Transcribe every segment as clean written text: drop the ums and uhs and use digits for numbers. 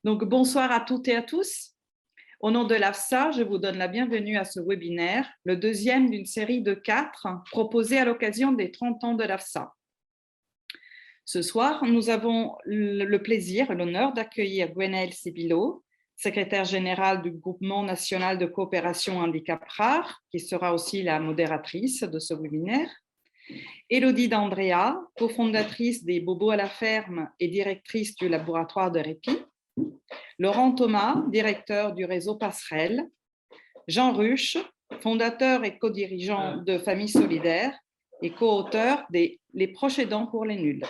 Donc, bonsoir à toutes et à tous. Au nom de l'AFSA, je vous donne la bienvenue à ce webinaire, le deuxième d'une série de 4 proposés à l'occasion des 30 ans de l'AFSA. Ce soir, nous avons le plaisir et l'honneur d'accueillir Gwenaëlle Sibilo, secrétaire générale du Groupement national de coopération handicap rare, qui sera aussi la modératrice de ce webinaire. Élodie D'Andrea, cofondatrice des Bobos à la ferme et directrice du laboratoire de répit. Laurent Thomas, directeur du réseau Passerelle. Jean Ruche, fondateur et co-dirigeant de Famille Solidaire et co-auteur des Les proches aidants pour les nuls.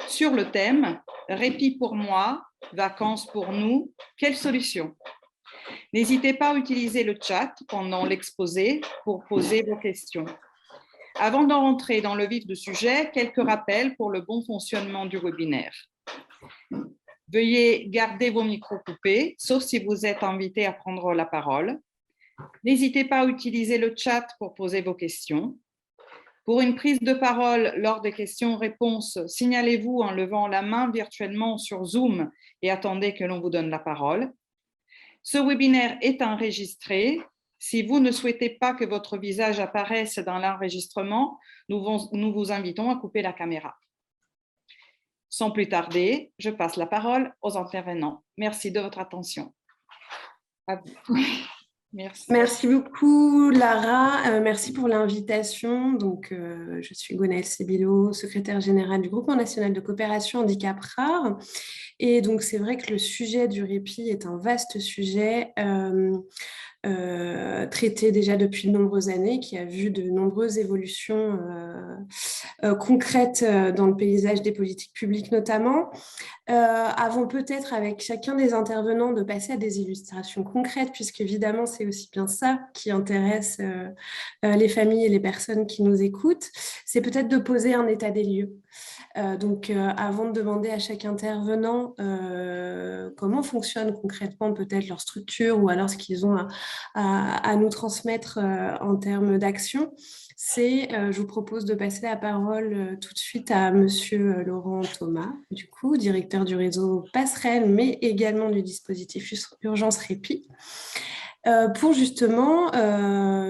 Sur le thème « Répit pour moi, vacances pour nous, quelle solution ?» N'hésitez pas à utiliser le chat pendant l'exposé pour poser vos questions. Avant d'en rentrer dans le vif du sujet, quelques rappels pour le bon fonctionnement du webinaire. Veuillez garder vos micros coupés, sauf si vous êtes invité à prendre la parole. N'hésitez pas à utiliser le chat pour poser vos questions. Pour une prise de parole lors des questions-réponses, signalez-vous en levant la main virtuellement sur Zoom et attendez que l'on vous donne la parole. Ce webinaire est enregistré. Si vous ne souhaitez pas que votre visage apparaisse dans l'enregistrement, nous vous invitons à couper la caméra. Sans plus tarder, je passe la parole aux intervenants. Merci de votre attention. À vous. Merci. Merci beaucoup, Lara. Merci pour l'invitation. Donc, je suis Gwenaëlle Sibilo, secrétaire générale du Groupement national de coopération handicap rare. Et donc, c'est vrai que le sujet du répit est un vaste sujet traité déjà depuis de nombreuses années, qui a vu de nombreuses évolutions concrètes dans le paysage des politiques publiques notamment. Avant peut-être avec chacun des intervenants de passer à des illustrations concrètes, puisqu'évidemment c'est aussi bien ça qui intéresse les familles et les personnes qui nous écoutent, c'est peut-être de poser un état des lieux. Donc, avant de demander à chaque intervenant comment fonctionne concrètement peut-être leur structure ou alors ce qu'ils ont à nous transmettre en termes d'action, je vous propose de passer la parole tout de suite à Monsieur Laurent Thomas, du coup, directeur du réseau Passerelle, mais également du dispositif Urgence Répit, pour justement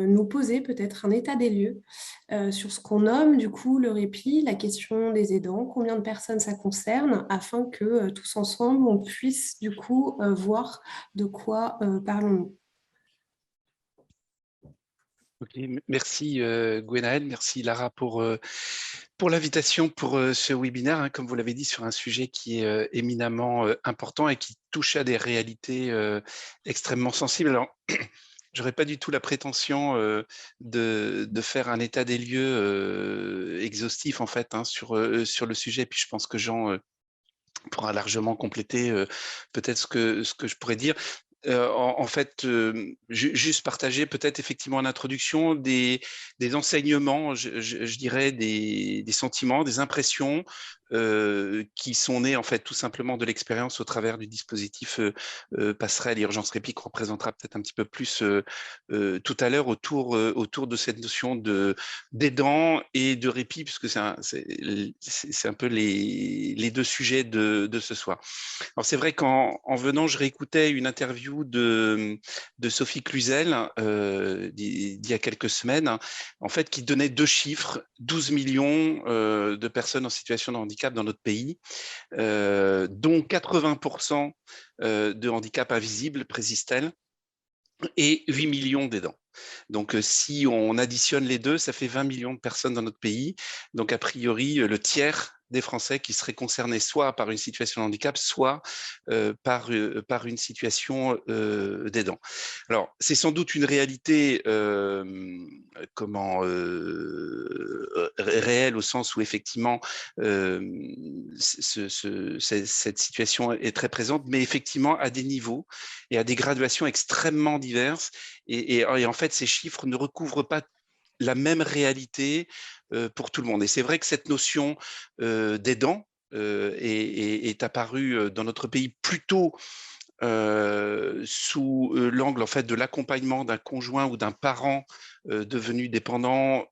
nous poser peut-être un état des lieux sur ce qu'on nomme du coup le répit, la question des aidants, combien de personnes ça concerne, afin que tous ensemble on puisse du coup voir de quoi parlons-nous. Ok, merci Gwenaëlle, merci Lara pour l'invitation pour ce webinaire, hein, comme vous l'avez dit, sur un sujet qui est éminemment important et qui touche à des réalités extrêmement sensibles. Alors, j'aurais pas du tout la prétention de faire un état des lieux exhaustif en fait hein, sur le sujet. Puis je pense que Jean pourra largement compléter peut-être ce que je pourrais dire. En fait, juste partager peut-être effectivement en introduction des enseignements, je dirais des sentiments, des impressions qui sont nés en fait tout simplement de l'expérience au travers du dispositif Passerelle et Urgence Répit qu'on représentera peut-être un petit peu plus tout à l'heure autour de cette notion d'aidant et de répit, puisque c'est un peu les deux sujets de ce soir. Alors c'est vrai qu'en venant, je réécoutais une interview de Sophie Cluzel d'il y a quelques semaines, hein, en fait, qui donnait deux chiffres, 12 millions de personnes en situation de handicap dans notre pays, dont 80% de handicap invisible, précise-t-elle, et 8 millions d'aidants. Donc, si on additionne les deux, ça fait 20 millions de personnes dans notre pays. Donc, a priori, le tiers des Français qui seraient concernés soit par une situation de handicap, soit par une situation d'aidant. Alors, c'est sans doute une réalité réelle au sens où effectivement cette situation est très présente, mais effectivement à des niveaux et à des graduations extrêmement diverses. Et en fait, ces chiffres ne recouvrent pas la même réalité pour tout le monde. Et c'est vrai que cette notion d'aidant est apparue dans notre pays plutôt sous l'angle en fait de l'accompagnement d'un conjoint ou d'un parent devenu dépendant,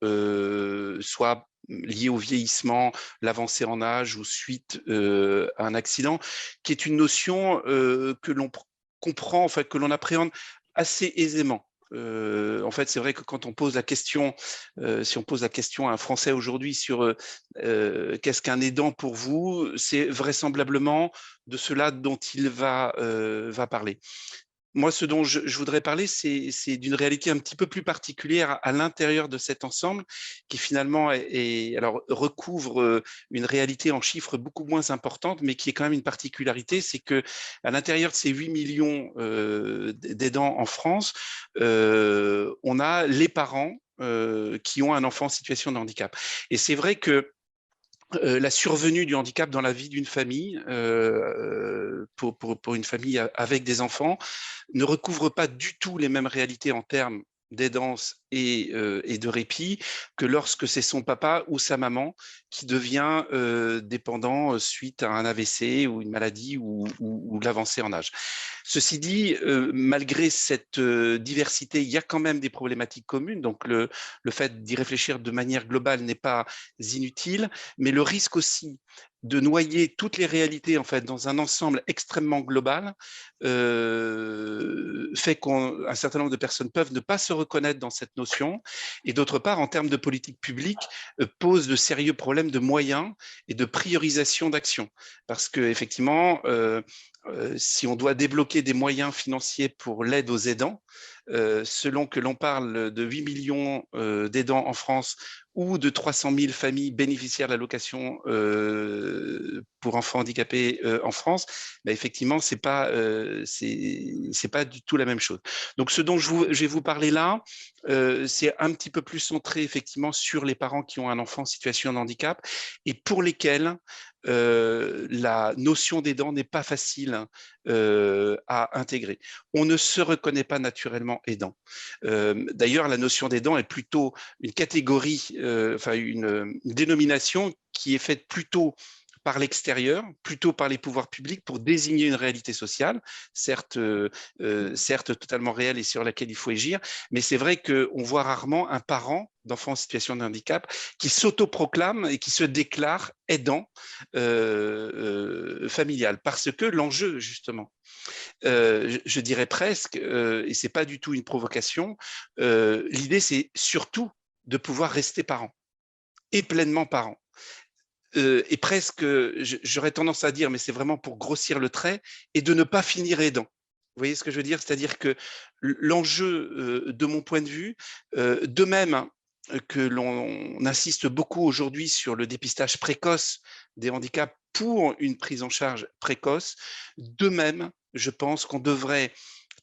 soit liée au vieillissement, l'avancée en âge ou suite à un accident, qui est une notion que l'on comprend, enfin que l'on appréhende assez aisément. En fait, c'est vrai que quand on pose la question, si on pose la question à un Français aujourd'hui sur qu'est-ce qu'un aidant pour vous, c'est vraisemblablement de cela dont il va parler. Moi, ce dont je voudrais parler, c'est d'une réalité un petit peu plus particulière à l'intérieur de cet ensemble, qui finalement alors, recouvre une réalité en chiffres beaucoup moins importante, mais qui est quand même une particularité, c'est que à l'intérieur de ces 8 millions d'aidants en France, on a les parents qui ont un enfant en situation de handicap. Et c'est vrai que la survenue du handicap dans la vie d'une famille, pour une famille avec des enfants, ne recouvre pas du tout les mêmes réalités en termes d'aidance et de répit que lorsque c'est son papa ou sa maman qui devient dépendant suite à un AVC ou une maladie ou de l'avancée en âge. Ceci dit, malgré cette diversité, il y a quand même des problématiques communes, donc le fait d'y réfléchir de manière globale n'est pas inutile, mais le risque aussi de noyer toutes les réalités en fait dans un ensemble extrêmement global fait qu'un certain nombre de personnes peuvent ne pas se reconnaître dans cette notion et d'autre part en termes de politique publique pose de sérieux problèmes de moyens et de priorisation d'action parce que effectivement si on doit débloquer des moyens financiers pour l'aide aux aidants, selon que l'on parle de 8 millions d'aidants en France ou de 300 000 familles bénéficiaires de l'allocation pour enfants handicapés en France, bah effectivement, c'est pas du tout la même chose. Donc, ce dont je vais vous parler là, c'est un petit peu plus centré effectivement sur les parents qui ont un enfant en situation de handicap et pour lesquels la notion d'aidant n'est pas facile à intégrer. On ne se reconnaît pas naturellement aidant. D'ailleurs, la notion d'aidant est plutôt une catégorie, enfin une dénomination qui est faite plutôt par l'extérieur, plutôt par les pouvoirs publics pour désigner une réalité sociale, certes totalement réelle et sur laquelle il faut agir, mais c'est vrai qu'on voit rarement un parent d'enfants en situation de handicap qui s'autoproclame et qui se déclare aidant familial, parce que l'enjeu, justement, je dirais presque, et c'est pas du tout une provocation, l'idée c'est surtout de pouvoir rester parent et pleinement parent. Et presque, j'aurais tendance à dire, mais c'est vraiment pour grossir le trait, et de ne pas finir aidant. Vous voyez ce que je veux dire? C'est-à-dire que l'enjeu, de mon point de vue, de même que l'on insiste beaucoup aujourd'hui sur le dépistage précoce des handicaps pour une prise en charge précoce, de même, je pense qu'on devrait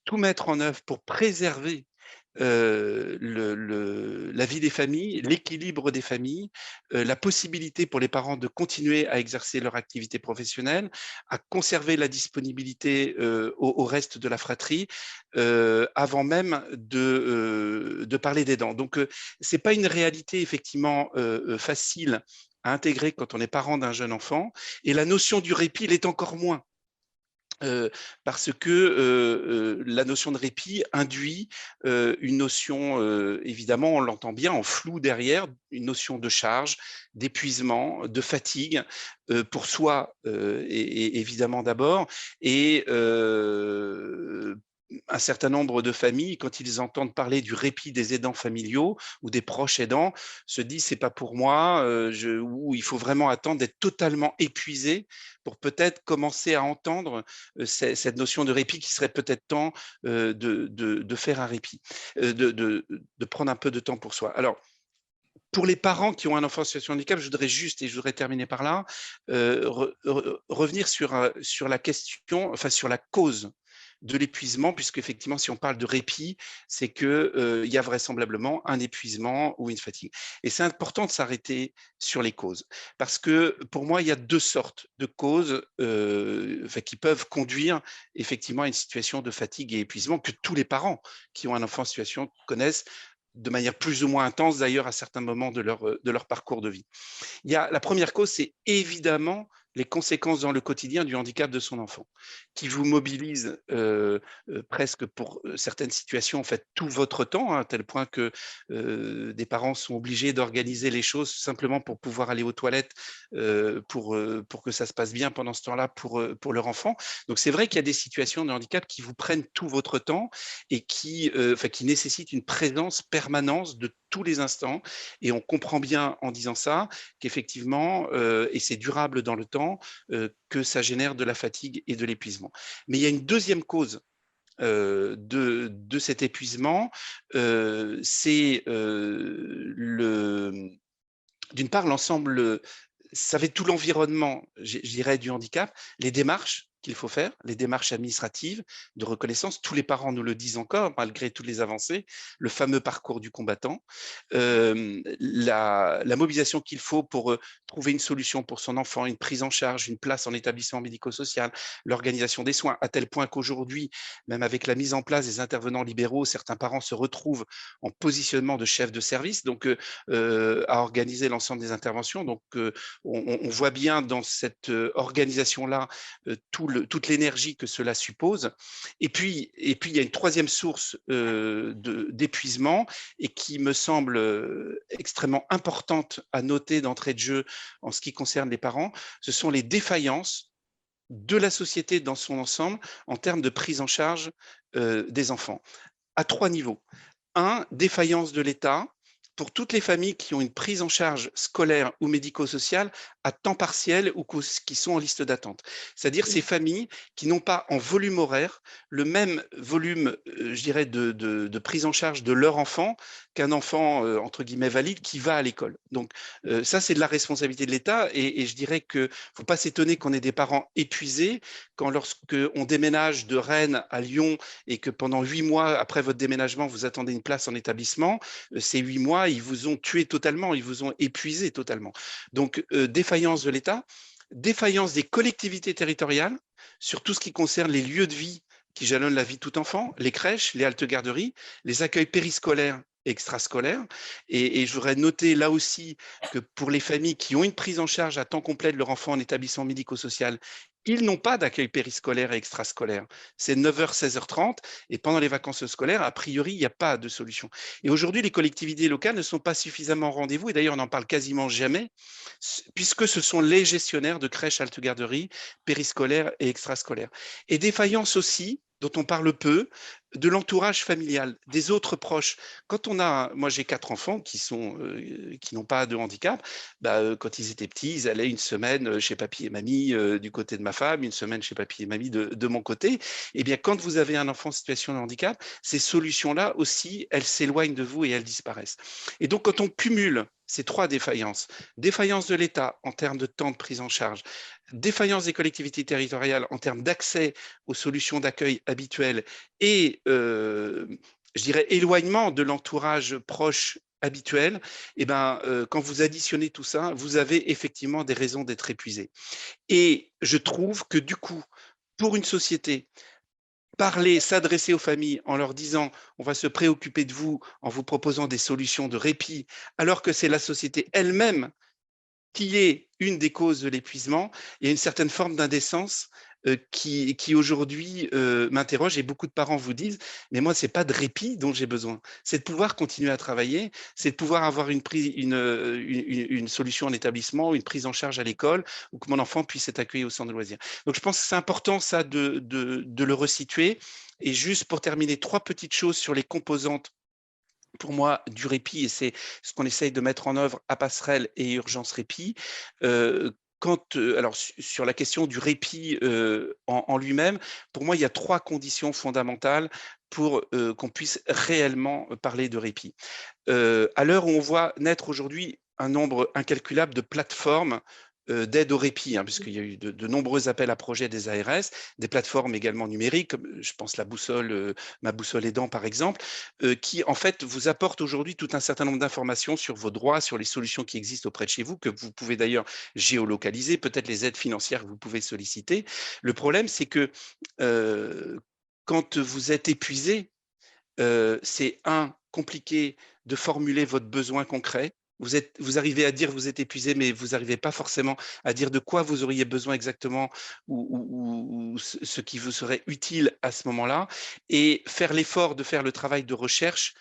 tout mettre en œuvre pour préserver la vie des familles, l'équilibre des familles, la possibilité pour les parents de continuer à exercer leur activité professionnelle, à conserver la disponibilité au reste de la fratrie, avant même de parler d'aidants. Donc, c'est pas une réalité effectivement facile à intégrer quand on est parent d'un jeune enfant, et la notion du répit l'est encore moins. Parce que la notion de répit induit une notion, évidemment, on l'entend bien, en flou derrière, une notion de charge, d'épuisement, de fatigue, pour soi, et évidemment d'abord, et un certain nombre de familles, quand ils entendent parler du répit des aidants familiaux ou des proches aidants, se disent c'est pas pour moi, ou il faut vraiment attendre d'être totalement épuisé pour peut-être commencer à entendre cette notion de répit qui serait peut-être temps de faire un répit, de prendre un peu de temps pour soi. Alors, pour les parents qui ont un enfant en situation de handicap, je voudrais terminer par là, revenir sur la question, enfin sur la cause de l'épuisement, puisque effectivement, si on parle de répit, c'est que il y a vraisemblablement un épuisement ou une fatigue. Et c'est important de s'arrêter sur les causes, parce que pour moi, il y a deux sortes de causes qui peuvent conduire effectivement à une situation de fatigue et épuisement que tous les parents qui ont un enfant en situation connaissent de manière plus ou moins intense d'ailleurs à certains moments de leur parcours de vie. La première cause, c'est évidemment les conséquences dans le quotidien du handicap de son enfant, qui vous mobilise presque pour certaines situations, en fait, tout votre temps, hein, à tel point que des parents sont obligés d'organiser les choses simplement pour pouvoir aller aux toilettes, pour que ça se passe bien pendant ce temps-là pour leur enfant. Donc c'est vrai qu'il y a des situations de handicap qui vous prennent tout votre temps et qui nécessitent une présence permanente de tous les instants. Et on comprend bien en disant ça qu'effectivement, et c'est durable dans le temps, que ça génère de la fatigue et de l'épuisement. Mais il y a une deuxième cause de cet épuisement, c'est d'une part l'ensemble, ça va être tout l'environnement, je dirais, du handicap, les démarches qu'il faut faire, les démarches administratives de reconnaissance. Tous les parents nous le disent encore, malgré toutes les avancées, le fameux parcours du combattant, la mobilisation qu'il faut pour trouver une solution pour son enfant, une prise en charge, une place en établissement médico-social, l'organisation des soins, à tel point qu'aujourd'hui, même avec la mise en place des intervenants libéraux, certains parents se retrouvent en positionnement de chef de service, donc à organiser l'ensemble des interventions. Donc, on voit bien dans cette organisation-là toute l'énergie que cela suppose. Et puis, il y a une troisième source d'épuisement et qui me semble extrêmement importante à noter d'entrée de jeu en ce qui concerne les parents, ce sont les défaillances de la société dans son ensemble en termes de prise en charge des enfants, à 3 niveaux. 1, défaillance de l'État pour toutes les familles qui ont une prise en charge scolaire ou médico-sociale à temps partiel ou qui sont en liste d'attente. C'est-à-dire ces familles qui n'ont pas en volume horaire le même volume, je dirais, de prise en charge de leur enfant qu'un enfant, entre guillemets, valide qui va à l'école. Donc ça, c'est de la responsabilité de l'État et je dirais qu'il ne faut pas s'étonner qu'on ait des parents épuisés quand lorsqu'on déménage de Rennes à Lyon et que pendant 8 mois après votre déménagement, vous attendez une place en établissement, ces 8 mois, ils vous ont tué totalement, ils vous ont épuisé totalement. Donc, défaillance de l'État, défaillance des collectivités territoriales sur tout ce qui concerne les lieux de vie qui jalonnent la vie de tout enfant, les crèches, les haltes-garderies, les accueils périscolaires et extrascolaires. Et je voudrais noter là aussi que pour les familles qui ont une prise en charge à temps complet de leur enfant en établissement médico-social, ils n'ont pas d'accueil périscolaire et extrascolaire. C'est 9h, 16h30 et pendant les vacances scolaires, a priori, il n'y a pas de solution. Et aujourd'hui, les collectivités locales ne sont pas suffisamment au rendez-vous et d'ailleurs, on n'en parle quasiment jamais puisque ce sont les gestionnaires de crèches, haltes-garderies, périscolaires et extrascolaires. Et défaillance aussi, dont on parle peu, de l'entourage familial, des autres proches. Quand on a, moi j'ai 4 enfants qui n'ont pas de handicap, quand ils étaient petits, ils allaient une semaine chez papy et mamie du côté de ma femme, une semaine chez papy et mamie de mon côté. Et bien quand vous avez un enfant en situation de handicap, ces solutions-là aussi, elles s'éloignent de vous et elles disparaissent. Et donc quand on cumule ces 3 défaillances, défaillance de l'État en termes de temps de prise en charge, défaillance des collectivités territoriales en termes d'accès aux solutions d'accueil habituelles et, je dirais, éloignement de l'entourage proche habituel, et quand vous additionnez tout ça, vous avez effectivement des raisons d'être épuisé. Et je trouve que du coup, pour une société, parler, s'adresser aux familles en leur disant on va se préoccuper de vous en vous proposant des solutions de répit, alors que c'est la société elle-même qui est une des causes de l'épuisement, il y a une certaine forme d'indécence qui aujourd'hui m'interroge et beaucoup de parents vous disent mais moi c'est pas de répit dont j'ai besoin, c'est de pouvoir continuer à travailler, c'est de pouvoir avoir une solution en établissement, une prise en charge à l'école ou que mon enfant puisse être accueilli au centre de loisirs. Donc je pense que c'est important ça de le resituer. Et juste pour terminer, 3 petites choses sur les composantes pour moi, du répit, et c'est ce qu'on essaye de mettre en œuvre à Passerelle et Urgence Répit. Alors, sur la question du répit en lui-même, pour moi, il y a 3 conditions fondamentales pour qu'on puisse réellement parler de répit. À l'heure où on voit naître aujourd'hui un nombre incalculable de plateformes d'aide au répit, hein, puisqu'il y a eu de nombreux appels à projets des ARS, des plateformes également numériques, comme je pense la boussole, ma boussole aidant par exemple, qui en fait vous apportent aujourd'hui tout un certain nombre d'informations sur vos droits, sur les solutions qui existent auprès de chez vous, que vous pouvez d'ailleurs géolocaliser, peut-être les aides financières que vous pouvez solliciter. Le problème, c'est que quand vous êtes épuisé, c'est compliqué de formuler votre besoin concret Vous arrivez à dire que vous êtes épuisé, mais vous n'arrivez pas forcément à dire de quoi vous auriez besoin exactement ou ce qui vous serait utile à ce moment-là. Et faire l'effort de faire le travail de recherche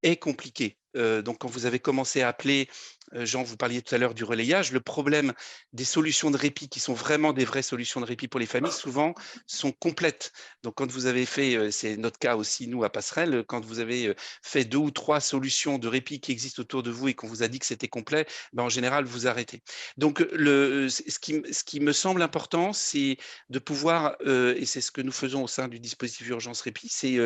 est compliqué. Donc, quand vous avez commencé à appeler, Jean, vous parliez tout à l'heure du relayage, le problème des solutions de répit qui sont vraiment des vraies solutions de répit pour les familles, souvent sont complètes. Donc, quand vous avez fait, c'est notre cas aussi, nous, à Passerelle, quand vous avez fait 2 ou 3 solutions de répit qui existent autour de vous et qu'on vous a dit que c'était complet, ben, en général, vous arrêtez. Donc, ce qui me semble important, c'est de pouvoir, et c'est ce que nous faisons au sein du dispositif Urgence Répit, c'est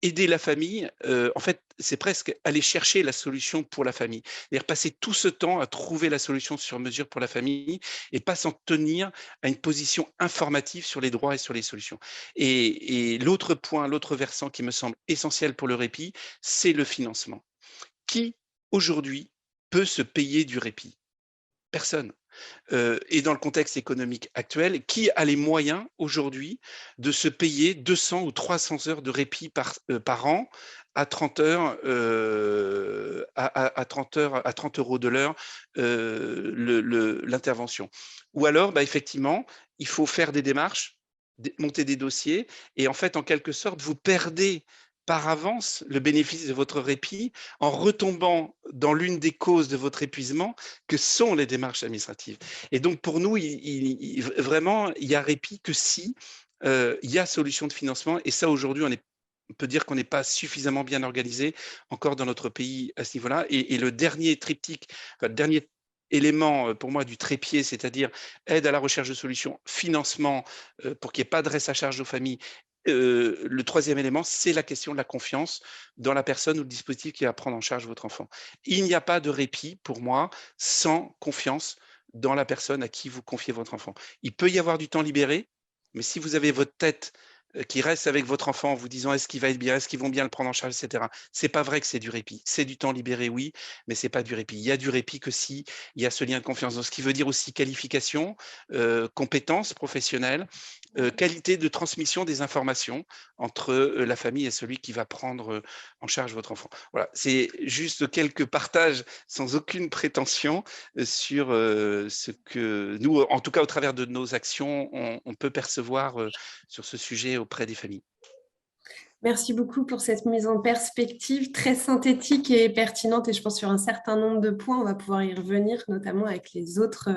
aider la famille, en fait, c'est presque aller chercher la solution pour la famille. C'est-à-dire passer tout ce temps à trouver la solution sur mesure pour la famille et pas s'en tenir à une position informative sur les droits et sur les solutions. Et l'autre point, l'autre versant qui me semble essentiel pour le répit, c'est le financement. Qui, aujourd'hui, peut se payer du répit? Personne. Et dans le contexte économique actuel, qui a les moyens aujourd'hui de se payer 200 ou 300 heures de répit par an à 30 heures, à 30 heures, à 30 € de l'heure, l'intervention. Ou alors, bah, effectivement, il faut faire des démarches, monter des dossiers, et en fait, en quelque sorte, vous perdez par avance le bénéfice de votre répit en retombant dans l'une des causes de votre épuisement que sont les démarches administratives. Et donc, pour nous, vraiment, il y a répit que si il y a solution de financement. Et ça, aujourd'hui, on peut dire qu'on n'est pas suffisamment bien organisé encore dans notre pays à ce niveau-là. Et le dernier triptyque, enfin, le dernier élément pour moi du trépied, c'est-à-dire aide à la recherche de solutions, financement pour qu'il n'y ait pas de reste à charge aux familles. Le troisième élément, c'est la question de la confiance dans la personne ou le dispositif qui va prendre en charge votre enfant. Il n'y a pas de répit pour moi sans confiance dans la personne à qui vous confiez votre enfant. Il peut y avoir du temps libéré, mais si vous avez votre tête qui reste avec votre enfant en vous disant est-ce qu'il va être bien, est-ce qu'ils vont bien le prendre en charge, etc. C'est pas vrai que c'est du répit. C'est du temps libéré, oui, mais c'est pas du répit. Il y a du répit que si il y a ce lien de confiance. Donc, ce qui veut dire aussi qualification, compétences professionnelles, qualité de transmission des informations entre la famille et celui qui va prendre en charge votre enfant. Voilà, c'est juste quelques partages sans aucune prétention sur ce que nous, en tout cas au travers de nos actions, on peut percevoir sur ce sujet auprès des familles. Merci beaucoup pour cette mise en perspective très synthétique et pertinente. Et je pense sur un certain nombre de points, on va pouvoir y revenir, notamment avec les autres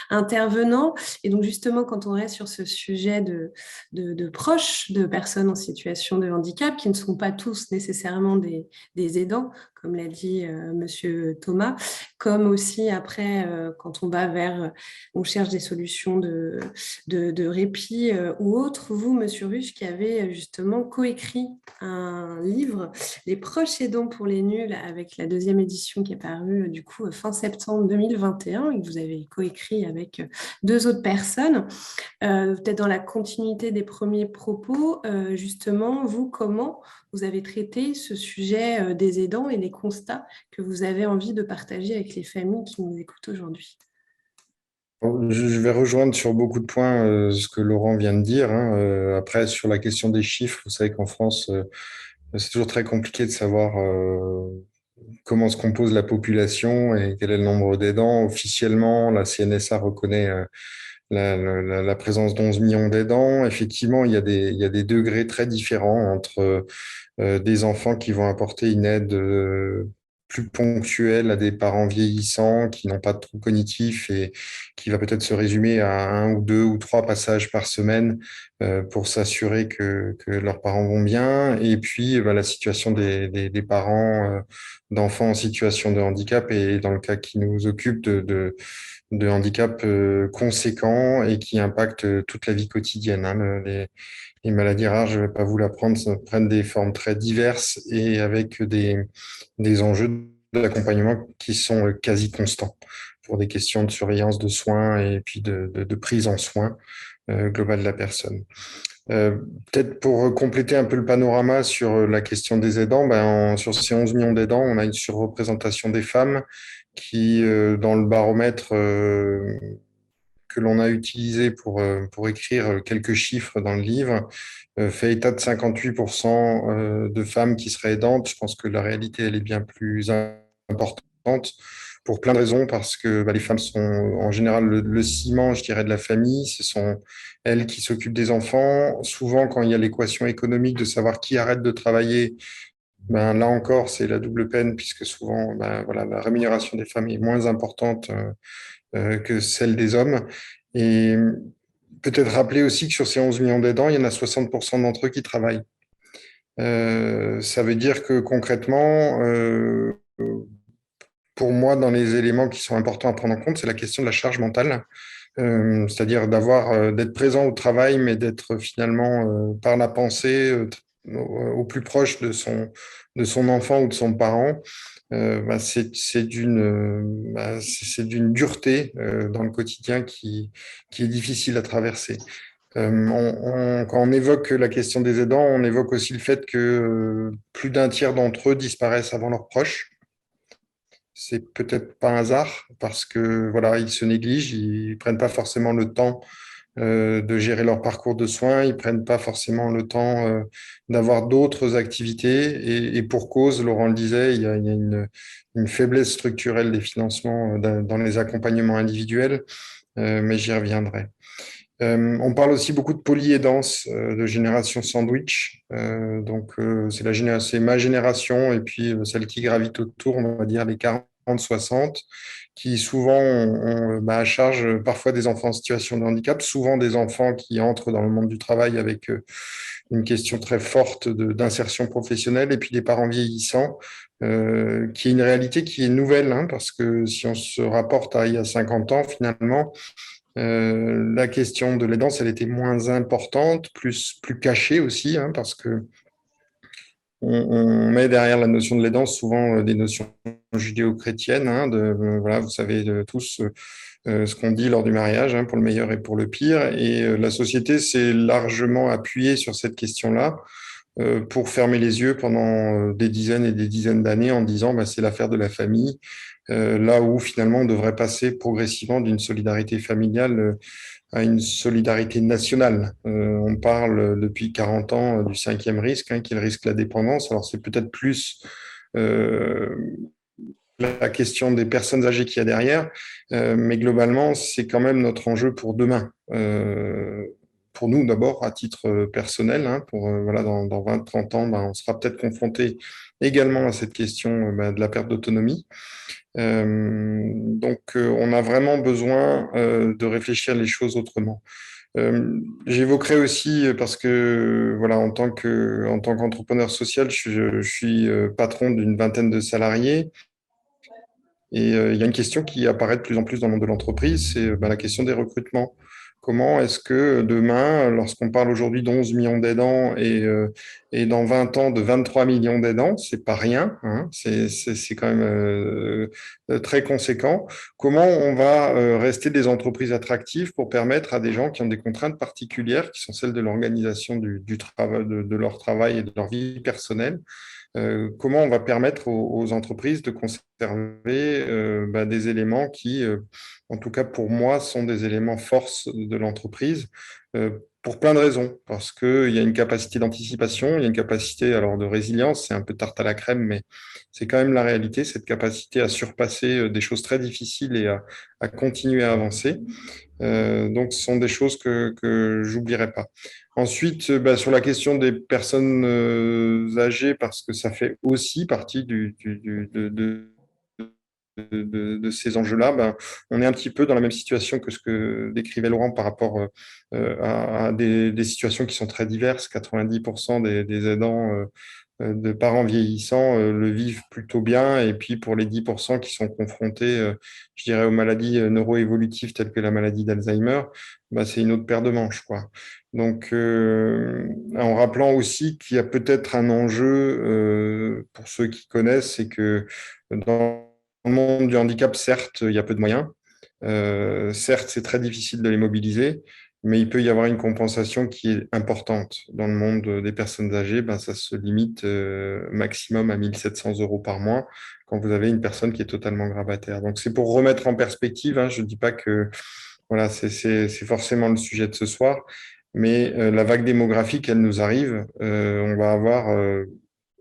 intervenants. Et donc, justement, quand on reste sur ce sujet de proches de personnes en situation de handicap, qui ne sont pas tous nécessairement des aidants, comme l'a dit Monsieur Thomas, comme aussi après, quand on va vers, on cherche des solutions de répit ou autres, vous, Monsieur Ruche, qui avez justement coécrit un livre, Les proches aidants pour les nuls, avec la deuxième édition qui est parue du coup fin septembre 2021 et que vous avez coécrit avec 2 autres personnes. Peut-être dans la continuité des premiers propos, justement, vous, comment vous avez traité ce sujet des aidants et les constats que vous avez envie de partager avec les familles qui nous écoutent aujourd'hui? Je vais rejoindre sur beaucoup de points ce que Laurent vient de dire, hein. Après, sur la question des chiffres, vous savez qu'en France, c'est toujours très compliqué de savoir comment se compose la population et quel est le nombre d'aidants. Officiellement, la CNSA reconnaît la présence d'11 millions d'aidants. Effectivement, il y a des degrés très différents entre des enfants qui vont apporter une aide plus ponctuelle à des parents vieillissants qui n'ont pas de troubles cognitifs et qui va peut-être se résumer à 1 ou 2 ou 3 passages par semaine pour s'assurer que leurs parents vont bien. Et puis, la situation des parents d'enfants en situation de handicap et dans le cas qui nous occupe de handicap conséquent et qui impacte toute la vie quotidienne, hein. Les maladies rares, je ne vais pas vous l'apprendre, ça prennent des formes très diverses et avec des enjeux d'accompagnement qui sont quasi constants pour des questions de surveillance de soins et puis de prise en soins globale de la personne. Peut-être pour compléter un peu le panorama sur la question des aidants, sur ces 11 millions d'aidants, on a une surreprésentation des femmes qui, dans le baromètre que l'on a utilisé pour écrire quelques chiffres dans le livre, fait état de 58% de femmes qui seraient aidantes. Je pense que la réalité, elle est bien plus importante pour plein de raisons, parce que les femmes sont en général le ciment, je dirais, de la famille. Ce sont elles qui s'occupent des enfants. Souvent, quand il y a l'équation économique de savoir qui arrête de travailler, là encore, c'est la double peine, puisque souvent, voilà, la rémunération des femmes est moins importante que celle des hommes. Et peut-être rappeler aussi que sur ces 11 millions d'aidants, il y en a 60% d'entre eux qui travaillent. Ça veut dire que concrètement, pour moi, dans les éléments qui sont importants à prendre en compte, c'est la question de la charge mentale. C'est-à-dire d'être présent au travail, mais d'être finalement par la pensée au plus proche de son enfant ou de son parent. C'est d'une dureté dans le quotidien qui est difficile à traverser. Quand on évoque la question des aidants, on évoque aussi le fait que plus d'un tiers d'entre eux disparaissent avant leurs proches. C'est peut-être pas un hasard parce que voilà, ils se négligent, ils prennent pas forcément le temps de gérer leur parcours de soins, ils prennent pas forcément le temps d'avoir d'autres activités et pour cause, Laurent le disait, il y a une faiblesse structurelle des financements dans les accompagnements individuels, mais j'y reviendrai. On parle aussi beaucoup de polyaidance, de génération sandwich. C'est ma génération et puis celle qui gravite autour, on va dire les 40-60, qui souvent ont à charge parfois des enfants en situation de handicap, souvent des enfants qui entrent dans le monde du travail avec une question très forte d'insertion professionnelle et puis des parents vieillissants, qui est une réalité qui est nouvelle, hein, parce que si on se rapporte à il y a 50 ans, finalement, la question de l'aidance, elle était moins importante, plus cachée aussi, hein, parce que on met derrière la notion de l'aidance souvent des notions judéo-chrétiennes, hein, voilà, vous savez tous ce qu'on dit lors du mariage, hein, pour le meilleur et pour le pire. Et la société s'est largement appuyée sur cette question-là pour fermer les yeux pendant des dizaines et des dizaines d'années en disant c'est l'affaire de la famille, là où finalement on devrait passer progressivement d'une solidarité familiale à une solidarité nationale. On parle depuis 40 ans du cinquième risque, hein, qui est le risque de la dépendance. Alors c'est peut-être plus la question des personnes âgées qu'il y a derrière, mais globalement, c'est quand même notre enjeu pour demain. Pour nous, d'abord, à titre personnel, hein, voilà, dans 20-30 ans, on sera peut-être confronté également à cette question de la perte d'autonomie. On a vraiment besoin de réfléchir les choses autrement. J'évoquerai aussi, parce que voilà, en tant qu'entrepreneur social, je suis patron d'une vingtaine de salariés. Et il y a une question qui apparaît de plus en plus dans le monde de l'entreprise, c'est la question des recrutements. Comment est-ce que demain, lorsqu'on parle aujourd'hui d'11 millions d'aidants et dans 20 ans de 23 millions d'aidants, c'est pas rien, hein, c'est quand même très conséquent. Comment on va rester des entreprises attractives pour permettre à des gens qui ont des contraintes particulières, qui sont celles de l'organisation du travail, de leur travail et de leur vie personnelle, comment on va permettre aux entreprises de conserver des éléments qui, en tout cas pour moi, sont des éléments force de l'entreprise pour plein de raisons. Parce qu'il y a une capacité d'anticipation, il y a une capacité alors, de résilience, c'est un peu tarte à la crème, mais c'est quand même la réalité, cette capacité à surpasser des choses très difficiles et à continuer à avancer. Donc, ce sont des choses que j'oublierai pas. Ensuite, sur la question des personnes âgées, parce que ça fait aussi partie de ces enjeux-là, on est un petit peu dans la même situation que ce que décrivait Laurent par rapport à des situations qui sont très diverses. 90% des aidants de parents vieillissants le vivent plutôt bien. Et puis pour les 10% qui sont confrontés, je dirais, aux maladies neuroévolutives telles que la maladie d'Alzheimer, c'est une autre paire de manches, quoi. Donc, en rappelant aussi qu'il y a peut-être un enjeu, pour ceux qui connaissent, c'est que dans le monde du handicap, certes, il y a peu de moyens. Certes, c'est très difficile de les mobiliser, mais il peut y avoir une compensation qui est importante. Dans le monde des personnes âgées, ça se limite maximum à 1 700 € par mois quand vous avez une personne qui est totalement grabataire. Donc, c'est pour remettre en perspective, hein, je ne dis pas que voilà, c'est forcément le sujet de ce soir, mais la vague démographique, elle nous arrive. On va avoir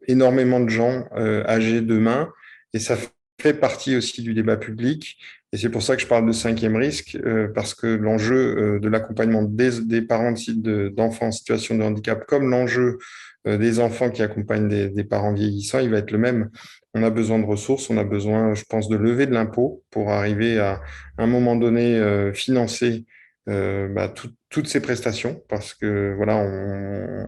énormément de gens âgés demain, et ça fait partie aussi du débat public. Et c'est pour ça que je parle de cinquième risque, parce que l'enjeu de l'accompagnement des parents d'enfants en situation de handicap, comme l'enjeu des enfants qui accompagnent des parents vieillissants, il va être le même. On a besoin de ressources, on a besoin, je pense, de lever de l'impôt pour arriver à un moment donné financer toutes ces prestations, parce que voilà,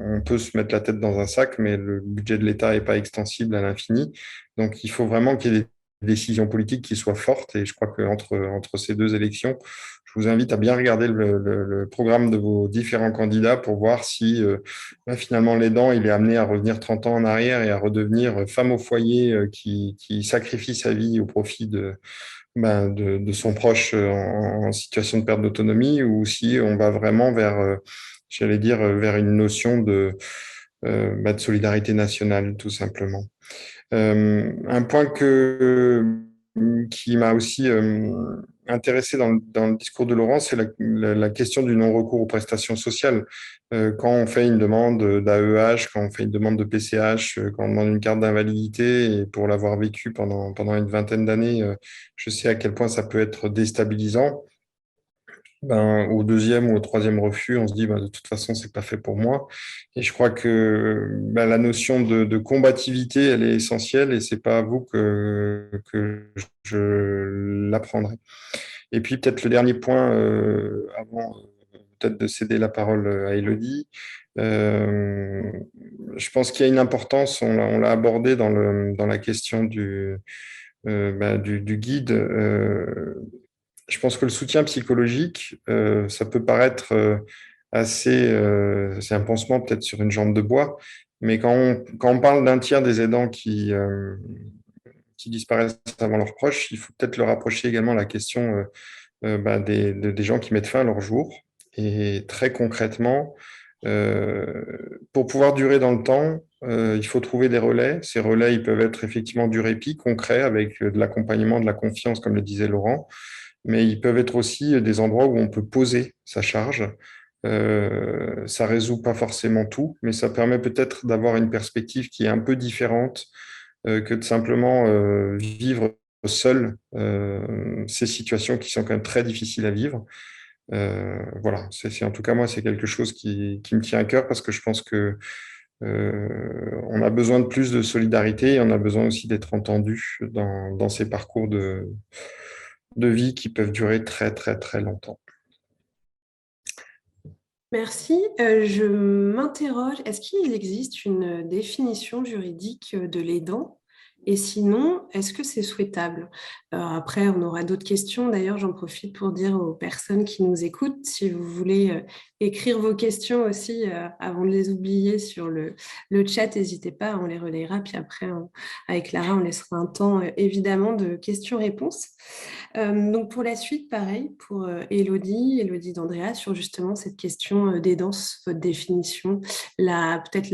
on peut se mettre la tête dans un sac, mais le budget de l'État n'est pas extensible à l'infini. Donc, il faut vraiment qu'il y ait des décisions politiques qui soient fortes. Et je crois qu'entre ces deux élections, je vous invite à bien regarder le programme de vos différents candidats pour voir si finalement l'aidant, il est amené à revenir 30 ans en arrière et à redevenir femme au foyer qui sacrifie sa vie au profit de son proche en situation de perte d'autonomie, ou si on va vraiment vers, j'allais dire, vers une notion de solidarité nationale, tout simplement. Un point qui m'a aussi intéressé dans le discours de Laurent, c'est la question du non-recours aux prestations sociales. Quand on fait une demande d'AEH, quand on fait une demande de PCH, quand on demande une carte d'invalidité, et pour l'avoir vécu pendant une vingtaine d'années, je sais à quel point ça peut être déstabilisant. Au deuxième ou au troisième refus, on se dit de toute façon, c'est pas fait pour moi. Et je crois que la notion de combativité, elle est essentielle, et c'est pas à vous que je l'apprendrai. Et puis peut-être le dernier point, avant peut-être de céder la parole à Élodie. Je pense qu'il y a une importance, on l'a abordé dans la question du guide. Je pense que le soutien psychologique, ça peut paraître assez, c'est un pansement peut-être sur une jambe de bois, mais quand on parle d'un tiers des aidants qui disparaissent avant leurs proches, il faut peut-être leur rapprocher également la question des gens qui mettent fin à leur jour. Et très concrètement, pour pouvoir durer dans le temps, il faut trouver des relais. Ces relais, ils peuvent être effectivement du répit concret avec de l'accompagnement, de la confiance, comme le disait Laurent, mais ils peuvent être aussi des endroits où on peut poser sa charge. Ça résout pas forcément tout, mais ça permet peut-être d'avoir une perspective qui est un peu différente que de simplement vivre seul ces situations qui sont quand même très difficiles à vivre. Voilà, en tout cas, moi, c'est quelque chose qui me tient à cœur, parce que je pense que on a besoin de plus de solidarité, et on a besoin aussi d'être entendu dans ces parcours de vie qui peuvent durer très, très, très longtemps. Merci. Je m'interroge, est-ce qu'il existe une définition juridique de l'aidant? Et sinon, est-ce que c'est souhaitable? Après, on aura d'autres questions. D'ailleurs, j'en profite pour dire aux personnes qui nous écoutent, si vous voulez écrire vos questions aussi avant de les oublier sur le chat, n'hésitez pas, on les relayera. Puis après, avec Lara, on laissera un temps évidemment de questions-réponses. Donc pour la suite, pareil, pour Élodie d'Andrea, sur justement cette question d'aidance, votre définition, peut-être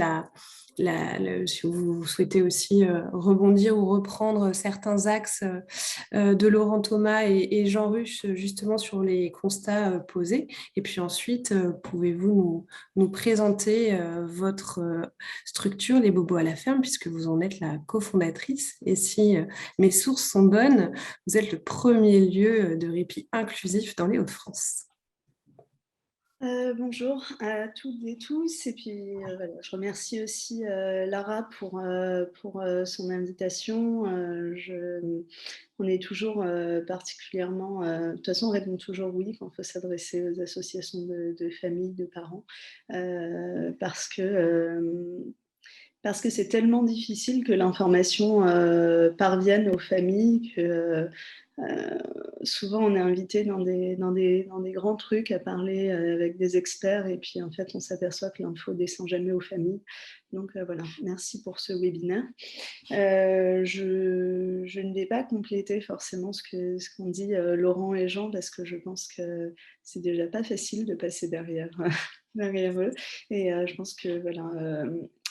si vous souhaitez aussi rebondir ou reprendre certains axes de Laurent Thomas et Jean Ruche, justement sur les constats posés. Et puis ensuite, pouvez-vous nous présenter votre structure, les Bobos à la ferme, puisque vous en êtes la cofondatrice. Et si mes sources sont bonnes, vous êtes le premier lieu de répit inclusif dans les Hauts-de-France. Bonjour à toutes et tous, et puis voilà, je remercie aussi Lara pour son invitation. On est toujours particulièrement, de toute façon on répond toujours oui quand il faut s'adresser aux associations de familles, de parents, parce que c'est tellement difficile que l'information parvienne aux familles que souvent on est invité dans des grands trucs à parler avec des experts, et puis en fait on s'aperçoit que l'info descend jamais aux familles. Donc voilà, merci pour ce webinaire. Je ne vais pas compléter forcément ce qu'ont dit Laurent et Jean, parce que je pense que c'est déjà pas facile de passer derrière eux, et je pense que voilà,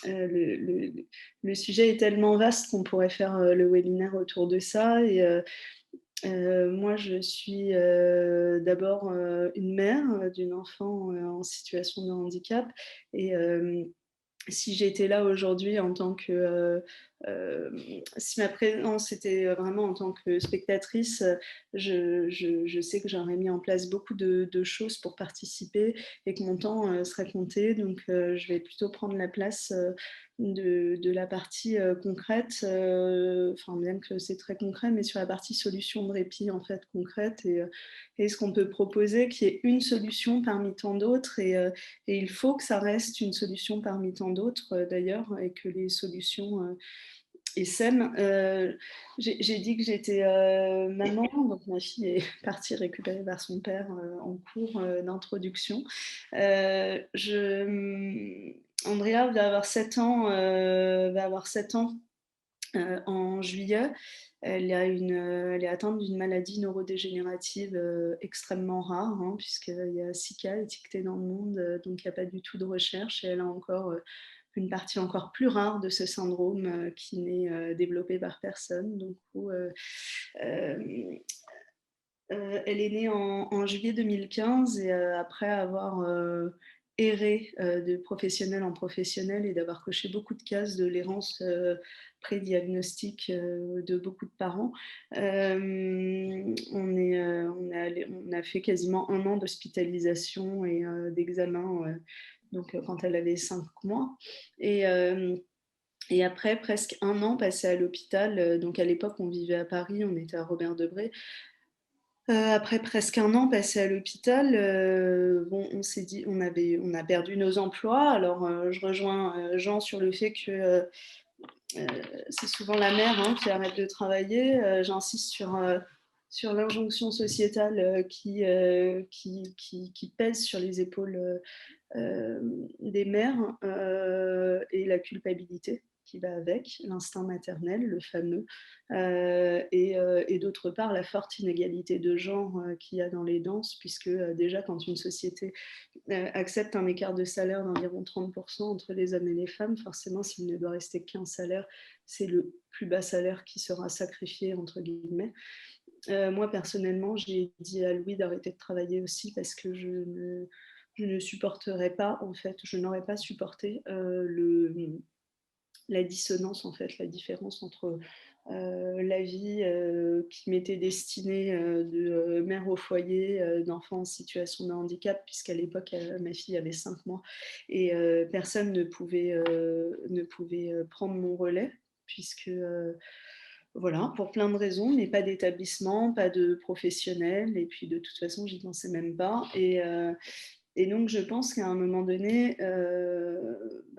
le sujet est tellement vaste qu'on pourrait faire le webinaire autour de ça. Et moi, je suis d'abord une mère d'une enfant en situation de handicap, et si j'étais là aujourd'hui en tant que... si ma présence était vraiment en tant que spectatrice, je sais que j'aurais mis en place beaucoup de choses pour participer et que mon temps serait compté. Donc, je vais plutôt prendre la place de la partie concrète, enfin, bien que c'est très concret, mais sur la partie solution de répit, en fait, concrète. Et ce qu'on peut proposer, qui est une solution parmi tant d'autres. Et il faut que ça reste une solution parmi tant d'autres, d'ailleurs, et que les solutions essaiment. J'ai dit que j'étais maman, donc ma fille est partie récupérer par son père en cours d'introduction. Andrea va avoir 7 ans, en juillet. Elle est atteinte d'une maladie neurodégénérative extrêmement rare, hein, puisqu'il y a 6 cas étiquetés dans le monde, donc il n'y a pas du tout de recherche. Et elle a encore une partie encore plus rare de ce syndrome qui n'est développé par personne. Donc, elle est née en juillet 2015 et après avoir erré de professionnel en professionnel et d'avoir coché beaucoup de cases de l'errance pré-diagnostique de beaucoup de parents, on a fait quasiment 1 an d'hospitalisation et d'examen, donc quand elle avait 5 mois. Et après presque 1 an passé à l'hôpital, donc à l'époque on vivait à Paris, on était à Robert-Debré. Après presque 1 an passé à l'hôpital, bon, on s'est dit, on a perdu nos emplois. Alors, je rejoins Jean sur le fait que c'est souvent la mère, hein, qui arrête de travailler. J'insiste sur l'injonction sociétale qui pèse sur les épaules des mères et la culpabilité qui va avec, l'instinct maternel, le fameux, et d'autre part la forte inégalité de genre qu'il y a dans les danses, puisque déjà quand une société accepte un écart de salaire d'environ 30% entre les hommes et les femmes, forcément s'il ne doit rester qu'un salaire, c'est le plus bas salaire qui sera sacrifié, entre guillemets. Moi personnellement, j'ai dit à Louis d'arrêter de travailler aussi parce que je ne supporterais pas, en fait, je n'aurais pas supporté la dissonance, en fait, la différence entre la vie qui m'était destinée de mère au foyer, d'enfant en situation de handicap, puisqu'à l'époque, ma fille avait 5 mois, et personne ne pouvait prendre mon relais, puisque... voilà, pour plein de raisons, mais pas d'établissement, pas de professionnel, et puis de toute façon, j'y pensais même pas. Et donc, je pense qu'à un moment donné,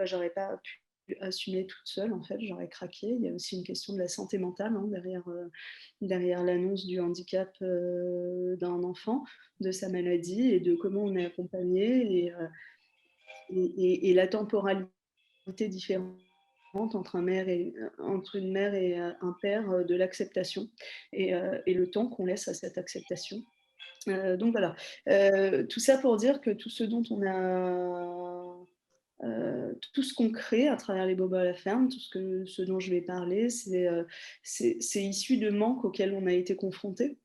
j'aurais pas pu assumer toute seule, en fait, j'aurais craqué. Il y a aussi une question de la santé mentale, hein, derrière l'annonce du handicap d'un enfant, de sa maladie, et de comment on est accompagné, et la temporalité différente entre une mère et un père, de l'acceptation, et le temps qu'on laisse à cette acceptation. Donc voilà, tout ça pour dire que tout ce dont on a, tout ce qu'on crée à travers les bobos à la ferme, ce dont je vais parler, c'est issu de manques auxquels on a été confrontés.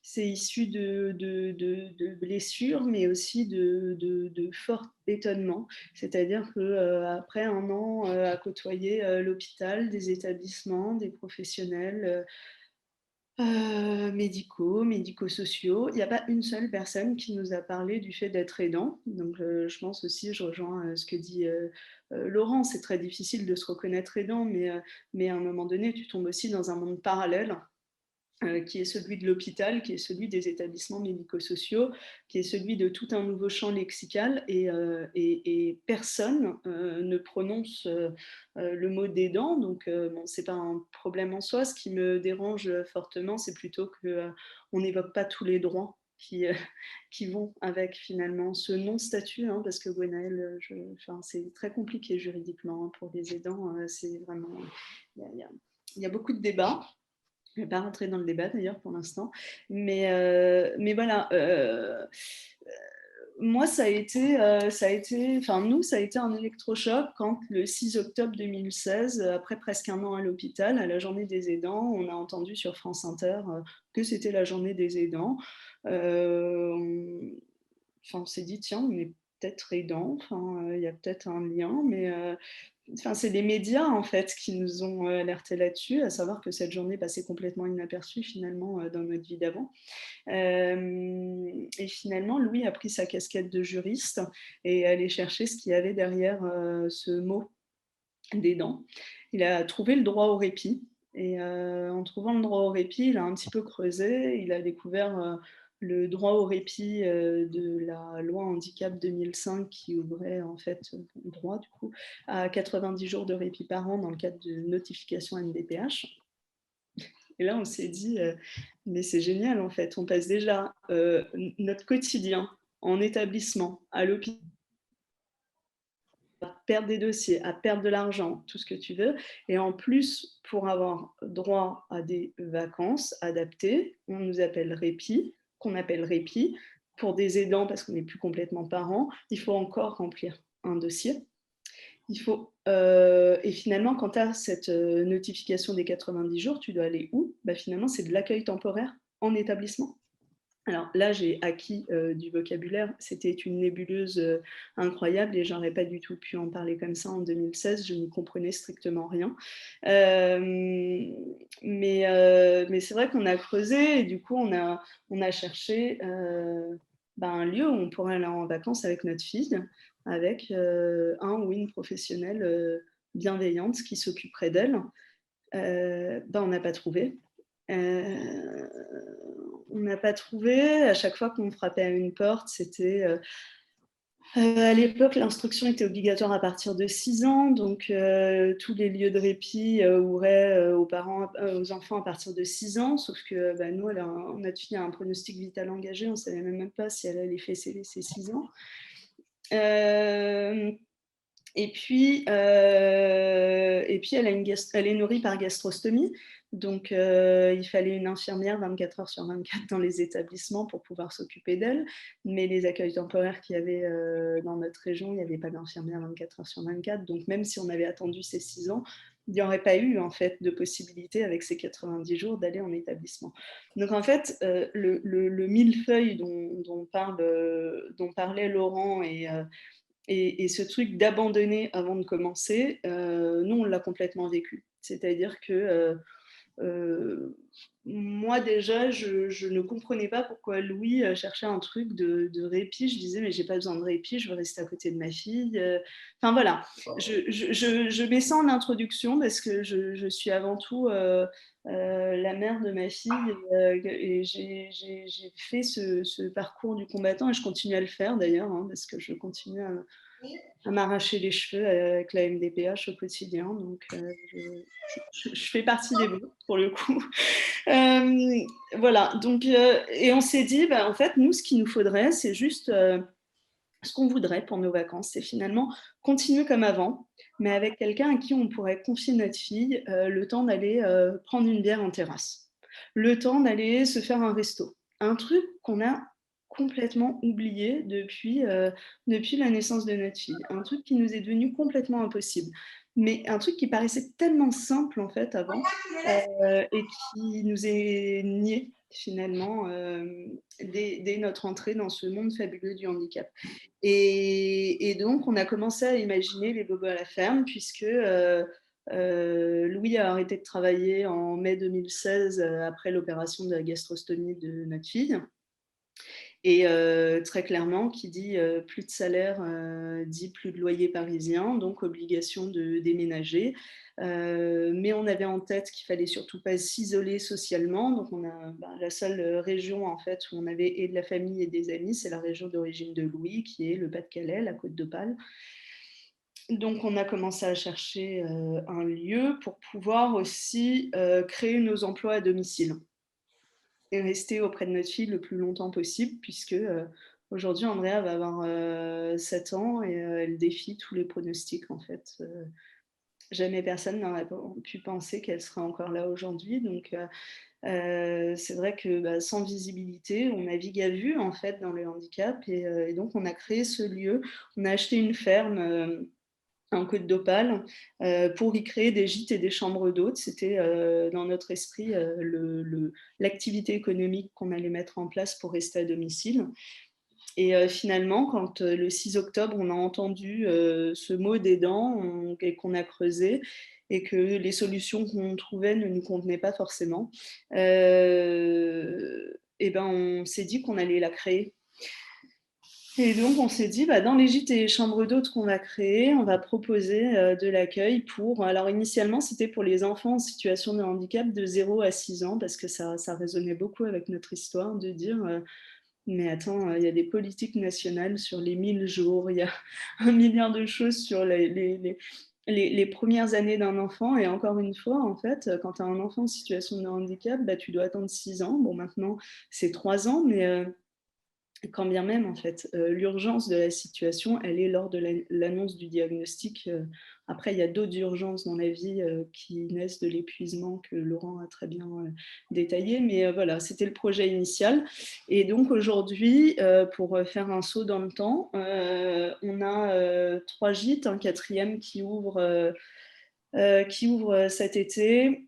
C'est issu de blessures, mais aussi de forts étonnements. C'est-à-dire qu'après 1 an à côtoyer l'hôpital, des établissements, des professionnels, médico-sociaux. Il n'y a pas une seule personne qui nous a parlé du fait d'être aidant. Donc, je pense aussi, je rejoins ce que dit Laurent, c'est très difficile de se reconnaître aidant, mais à un moment donné, tu tombes aussi dans un monde parallèle qui est celui de l'hôpital, qui est celui des établissements médico-sociaux, qui est celui de tout un nouveau champ lexical, et personne ne prononce le mot d'aidant. Donc, bon, ce n'est pas un problème en soi. Ce qui me dérange fortement, c'est plutôt qu'on n'évoque pas tous les droits qui vont avec finalement ce non-statut, hein, parce que Gwenaëlle, c'est très compliqué juridiquement, hein, pour les aidants. C'est vraiment, il y a beaucoup de débats. Je ne vais pas rentrer dans le débat d'ailleurs pour l'instant, mais voilà. Moi, ça a été, nous, ça a été un électrochoc quand le 6 octobre 2016, après presque 1 an à l'hôpital, à la journée des aidants, on a entendu sur France Inter que c'était la journée des aidants. On s'est dit, tiens, on n'est peut-être aidant, il y a peut-être un lien, mais c'est les médias en fait qui nous ont alertés là-dessus, à savoir que cette journée passait complètement inaperçue finalement dans notre vie d'avant. Et finalement, Louis a pris sa casquette de juriste et est allé chercher ce qu'il y avait derrière ce mot d'aidant. Il a trouvé le droit au répit. Et en trouvant le droit au répit, il a un petit peu creusé, il a découvert le droit au répit de la loi handicap 2005 qui ouvrait en fait droit du coup à 90 jours de répit par an dans le cadre de notification MDPH. Et là, on s'est dit, mais c'est génial en fait, on passe déjà notre quotidien en établissement, à l'hôpital, à perdre des dossiers, à perdre de l'argent, tout ce que tu veux. Et en plus, pour avoir droit à des vacances adaptées, on nous appelle répit, qu'on appelle répit. Pour des aidants, parce qu'on n'est plus complètement parents, il faut encore remplir un dossier. Et finalement, quand tu as cette notification des 90 jours, tu dois aller où ? Finalement, c'est de l'accueil temporaire en établissement. Alors là, j'ai acquis du vocabulaire. C'était une nébuleuse incroyable et j'aurais pas du tout pu en parler comme ça en 2016. Je n'y comprenais strictement rien. Mais c'est vrai qu'on a creusé et du coup, on a cherché un lieu où on pourrait aller en vacances avec notre fille, avec un ou une professionnelle bienveillante qui s'occuperait d'elle. On n'a pas trouvé. On n'a pas trouvé. À chaque fois qu'on frappait à une porte, c'était... à l'époque, l'instruction était obligatoire à partir de 6 ans, donc tous les lieux de répit ouvraient aux enfants à partir de 6 ans, sauf que nous, notre fille a un pronostic vital engagé, on ne savait même pas si elle allait fêter ses 6 ans. Et puis, elle est nourrie par gastrostomie. Donc, il fallait une infirmière 24 heures sur 24 dans les établissements pour pouvoir s'occuper d'elle. Mais les accueils temporaires qu'il y avait dans notre région, il n'y avait pas d'infirmière 24 heures sur 24. Donc, même si on avait attendu ces 6 ans, il n'y aurait pas eu en fait de possibilité avec ces 90 jours d'aller en établissement. Donc en fait, le millefeuille dont parlait Laurent et ce truc d'abandonner avant de commencer, nous, on l'a complètement vécu. C'est-à-dire que moi, déjà, je ne comprenais pas pourquoi Louis cherchait un truc de répit. Je disais, mais j'ai pas besoin de répit, je veux rester à côté de ma fille. Enfin, voilà. Je mets ça en introduction parce que je suis avant tout la mère de ma fille et j'ai fait ce parcours du combattant et je continue à le faire d'ailleurs, parce que je continue à m'arracher les cheveux avec la MDPH au quotidien. Donc, je fais partie des bons, pour le coup. Voilà. Donc, et on s'est dit, en fait, nous, ce qu'il nous faudrait, c'est juste ce qu'on voudrait pour nos vacances. C'est finalement continuer comme avant, mais avec quelqu'un à qui on pourrait confier notre fille le temps d'aller prendre une bière en terrasse, le temps d'aller se faire un resto. Un truc qu'on a complètement oublié depuis la naissance de notre fille. Un truc qui nous est devenu complètement impossible. Mais un truc qui paraissait tellement simple en fait avant et qui nous est nié finalement dès notre entrée dans ce monde fabuleux du handicap. Et donc, on a commencé à imaginer les bobos à la ferme puisque Louis a arrêté de travailler en mai 2016 après l'opération de la gastrostomie de notre fille. Et très clairement, qui dit plus de salaire, dit plus de loyer parisien, donc obligation de déménager. Mais on avait en tête qu'il fallait surtout pas s'isoler socialement. Donc on a la seule région en fait où on avait et de la famille et des amis, c'est la région d'origine de Louis, qui est le Pas-de-Calais, la Côte d'Opale. Donc on a commencé à chercher un lieu pour pouvoir aussi créer nos emplois à domicile et rester auprès de notre fille le plus longtemps possible, puisque aujourd'hui, Andrea va avoir 7 ans et elle défie tous les pronostics, en fait. Jamais personne n'aurait pu penser qu'elle serait encore là aujourd'hui. Donc, c'est vrai que sans visibilité, on navigue à vue, en fait, dans le handicap. Et donc, on a créé ce lieu. On a acheté une ferme en Côte d'Opale, pour y créer des gîtes et des chambres d'hôtes. C'était dans notre esprit l'activité économique qu'on allait mettre en place pour rester à domicile. Et finalement, quand le 6 octobre, on a entendu ce mot d'aidant et qu'on a creusé, et que les solutions qu'on trouvait ne nous convenaient pas forcément, et ben on s'est dit qu'on allait la créer. Et donc, on s'est dit, dans les gîtes et chambres d'hôtes qu'on va créer, on va proposer de l'accueil pour... Alors, initialement, c'était pour les enfants en situation de handicap de 0 à 6 ans, parce que ça résonnait beaucoup avec notre histoire, de dire, mais attends, il y a des politiques nationales sur les 1000 jours, il y a 1 milliard de choses sur les premières années d'un enfant. Et encore une fois, en fait, quand tu as un enfant en situation de handicap, tu dois attendre 6 ans. Bon, maintenant, c'est 3 ans, mais... quand bien même, en fait, l'urgence de la situation, elle est lors de l'annonce du diagnostic. Après, il y a d'autres urgences dans la vie qui naissent de l'épuisement que Laurent a très bien détaillé. Mais voilà, c'était le projet initial. Et donc aujourd'hui, pour faire un saut dans le temps, on a 3 gîtes, un 4e qui ouvre cet été.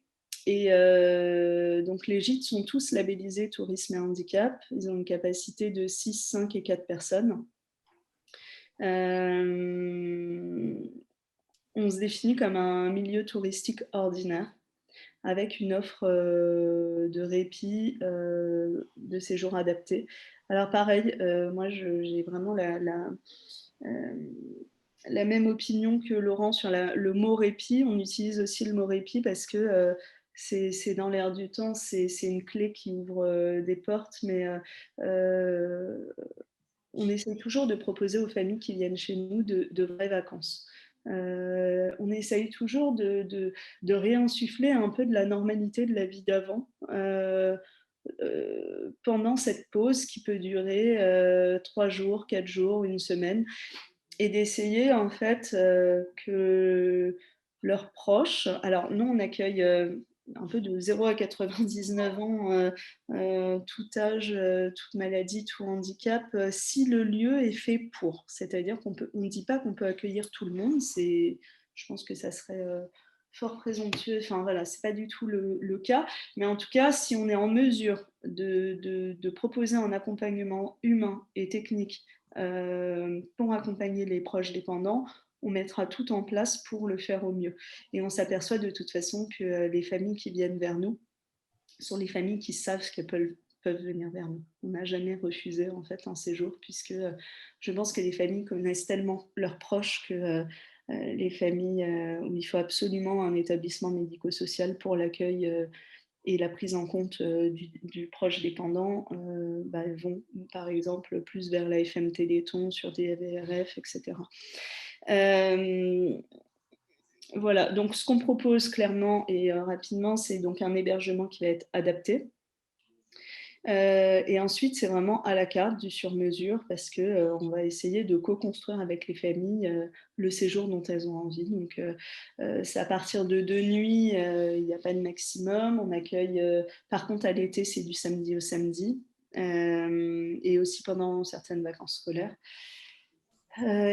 Et donc les gîtes sont tous labellisés tourisme et handicap. Ils ont une capacité de 6, 5 et 4 personnes. On se définit comme un milieu touristique ordinaire, avec une offre de répit, de séjour adapté. Alors pareil, moi j'ai vraiment la même opinion que Laurent sur le mot répit. On utilise aussi le mot répit parce que c'est dans l'air du temps, c'est une clé qui ouvre des portes, mais on essaie toujours de proposer aux familles qui viennent chez nous de vraies vacances. On essaye toujours de réinsuffler un peu de la normalité de la vie d'avant pendant cette pause qui peut durer 3 jours, 4 jours, une semaine, et d'essayer en fait que leurs proches, alors nous on accueille un peu de 0 à 99 ans, tout âge, toute maladie, tout handicap, si le lieu est fait pour. C'est-à-dire qu'on ne dit pas qu'on peut accueillir tout le monde, je pense que ça serait fort présomptueux, enfin voilà, c'est pas du tout le cas, mais en tout cas, si on est en mesure de proposer un accompagnement humain et technique pour accompagner les proches dépendants, on mettra tout en place pour le faire au mieux. Et on s'aperçoit de toute façon que les familles qui viennent vers nous sont les familles qui savent qu'elles peuvent venir vers nous. On n'a jamais refusé en fait un séjour, puisque je pense que les familles connaissent tellement leurs proches que les familles où il faut absolument un établissement médico-social pour l'accueil et la prise en compte du proche dépendant, elles vont par exemple plus vers la FM Téléthon, sur des VRF, etc. Voilà, donc ce qu'on propose clairement et rapidement, c'est donc un hébergement qui va être adapté. Et ensuite, c'est vraiment à la carte, du sur-mesure, parce qu'on va essayer de co-construire avec les familles le séjour dont elles ont envie. Donc, c'est à partir de 2 nuits, il n'y a pas de maximum. On accueille, par contre, à l'été, c'est du samedi au samedi, et aussi pendant certaines vacances scolaires.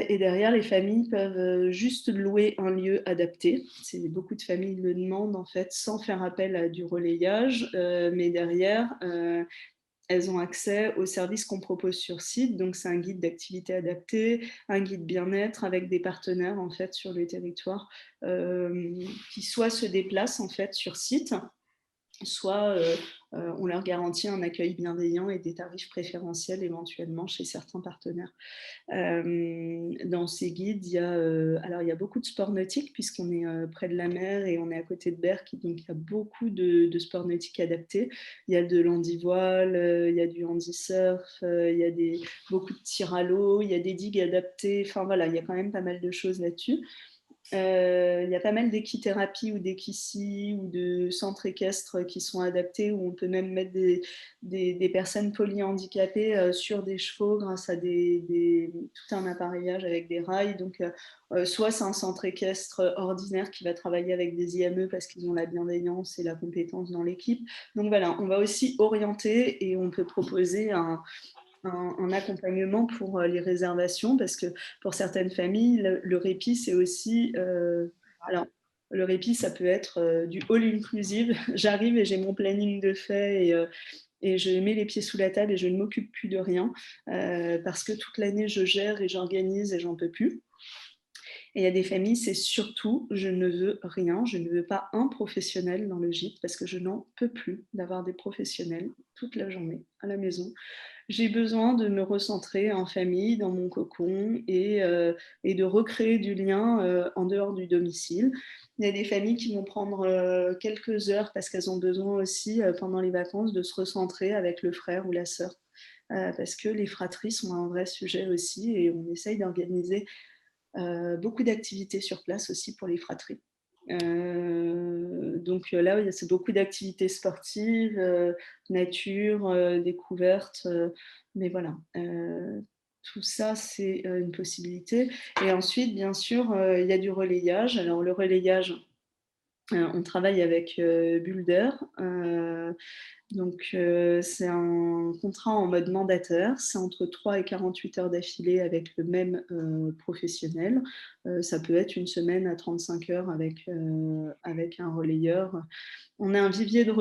Et derrière, les familles peuvent juste louer un lieu adapté. Beaucoup de familles le demandent en fait, sans faire appel à du relayage, mais derrière, elles ont accès aux services qu'on propose sur site. Donc, c'est un guide d'activité adapté, un guide bien-être avec des partenaires en fait sur le territoire qui soit se déplacent en fait sur site, soit on leur garantit un accueil bienveillant et des tarifs préférentiels éventuellement chez certains partenaires. Dans ces guides, il y a beaucoup de sports nautiques puisqu'on est près de la mer et on est à côté de Berck, donc il y a beaucoup de sports nautiques adaptés. Il y a de l'handivoile, il y a du handisurf, il y a beaucoup de tir à l'eau, il y a des digues adaptées, enfin voilà, il y a quand même pas mal de choses là-dessus. Il y a pas mal d'équithérapie ou d'équicie ou de centres équestres qui sont adaptés, où on peut même mettre des personnes polyhandicapées sur des chevaux grâce à tout un appareillage avec des rails. Donc, soit c'est un centre équestre ordinaire qui va travailler avec des IME parce qu'ils ont la bienveillance et la compétence dans l'équipe. Donc voilà, on va aussi orienter et on peut proposer un accompagnement pour les réservations, parce que pour certaines familles, le répit, c'est aussi... alors, le répit, ça peut être du all-inclusive. J'arrive et j'ai mon planning de fait et je mets les pieds sous la table et je ne m'occupe plus de rien parce que toute l'année, je gère et j'organise et j'en peux plus. Et il y a des familles, c'est surtout, je ne veux rien, je ne veux pas un professionnel dans le gîte parce que je n'en peux plus d'avoir des professionnels toute la journée à la maison. J'ai besoin de me recentrer en famille, dans mon cocon et de recréer du lien en dehors du domicile. Il y a des familles qui vont prendre quelques heures parce qu'elles ont besoin aussi pendant les vacances de se recentrer avec le frère ou la sœur. Parce que les fratries sont un vrai sujet aussi et on essaye d'organiser beaucoup d'activités sur place aussi pour les fratries. Donc là, c'est beaucoup d'activités sportives, nature, découvertes, mais voilà. Tout ça, c'est une possibilité. Et ensuite, bien sûr, il y a du relayage. Alors le relayage, on travaille avec Bulder. Donc, c'est un contrat en mode mandataire. C'est entre 3 et 48 heures d'affilée avec le même professionnel. Ça peut être une semaine à 35 heures avec un relayeur. On a un vivier de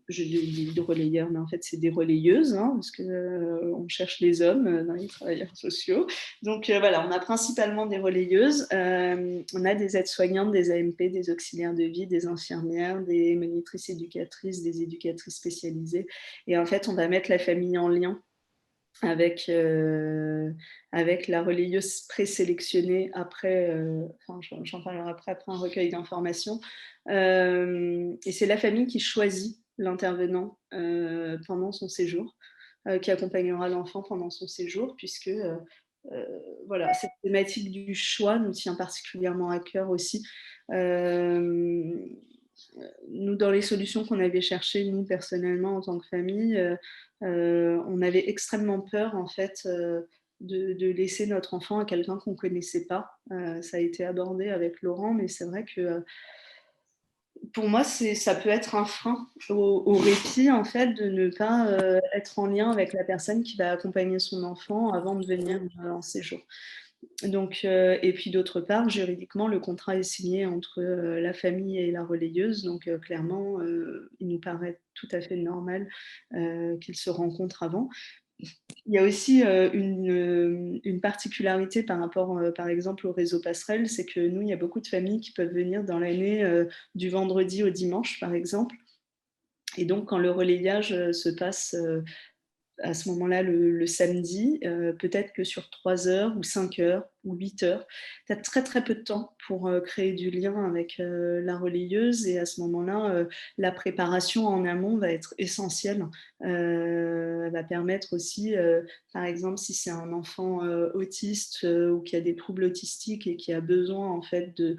je dis de relayeurs, mais en fait, c'est des relayeuses, hein, parce qu'on cherche les hommes dans les travailleurs sociaux. Donc, voilà, on a principalement des relayeuses. On a des aides-soignantes, des AMP, des auxiliaires de vie, des infirmières, des monitrices éducatrices, des éducatrices spécialisées. Et en fait, on va mettre la famille en lien avec la relayeuse présélectionnée après, j'en parlerai après un recueil d'informations. Et c'est la famille qui choisit l'intervenant pendant son séjour, qui accompagnera l'enfant pendant son séjour, puisque voilà, cette thématique du choix nous tient particulièrement à cœur aussi. Nous, dans les solutions qu'on avait cherchées, nous, personnellement, en tant que famille, on avait extrêmement peur, en fait, de laisser notre enfant à quelqu'un qu'on ne connaissait pas. Ça a été abordé avec Laurent, mais c'est vrai que pour moi, ça peut être un frein au répit, en fait, de ne pas être en lien avec la personne qui va accompagner son enfant avant de venir en séjour. Donc, et puis d'autre part, juridiquement, le contrat est signé entre la famille et la relayeuse. Donc, clairement, il nous paraît tout à fait normal qu'ils se rencontrent avant. Il y a aussi une particularité par rapport, par exemple, au réseau Passerelle, c'est que nous, il y a beaucoup de familles qui peuvent venir dans l'année du vendredi au dimanche, par exemple. Et donc, quand le relayage se passe à ce moment-là le samedi, peut-être que sur 3 heures ou 5 heures ou 8 heures, tu as très très peu de temps pour créer du lien avec la relayeuse et à ce moment-là, la préparation en amont va être essentielle. Elle va permettre aussi, par exemple, si c'est un enfant autiste ou qui a des troubles autistiques et qui a besoin en fait de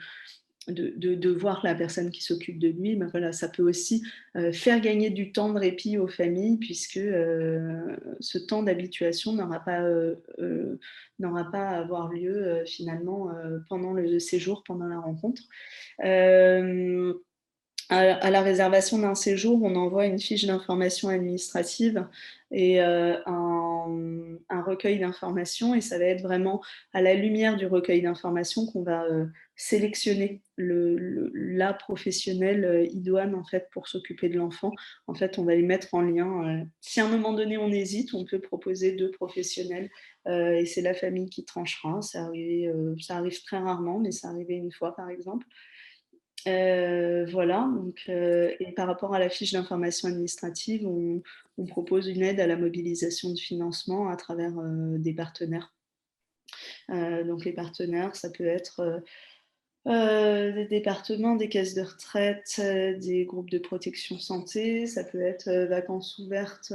voir la personne qui s'occupe de lui, ben voilà, ça peut aussi faire gagner du temps de répit aux familles puisque ce temps d'habituation n'aura pas à avoir lieu finalement pendant le séjour, pendant la rencontre. À la réservation d'un séjour, on envoie une fiche d'information administrative et un recueil d'informations. Et ça va être vraiment à la lumière du recueil d'informations qu'on va sélectionner la professionnelle idoine en fait, pour s'occuper de l'enfant. En fait, on va les mettre en lien. Si à un moment donné, on hésite, on peut proposer 2 professionnels et c'est la famille qui tranchera. Ça arrive très rarement, mais ça arrivait une fois, par exemple. Voilà, donc, et par rapport à la fiche d'information administrative, on propose une aide à la mobilisation de financement à travers des partenaires. Donc les partenaires, ça peut être des départements, des caisses de retraite, des groupes de protection santé, ça peut être vacances ouvertes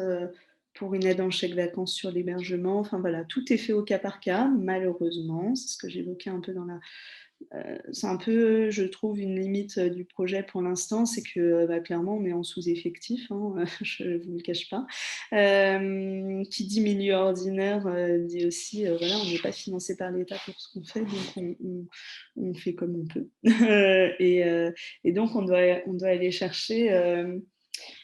pour une aide en chèque vacances sur l'hébergement. Enfin voilà, tout est fait au cas par cas, malheureusement. C'est ce que j'évoquais un peu dans la... c'est un peu, je trouve, une limite du projet pour l'instant, c'est que clairement, on est en sous-effectif, hein, je ne vous le cache pas. Qui dit milieu ordinaire dit aussi, voilà, on n'est pas financé par l'État pour ce qu'on fait, donc on fait comme on peut. et donc, on doit aller chercher...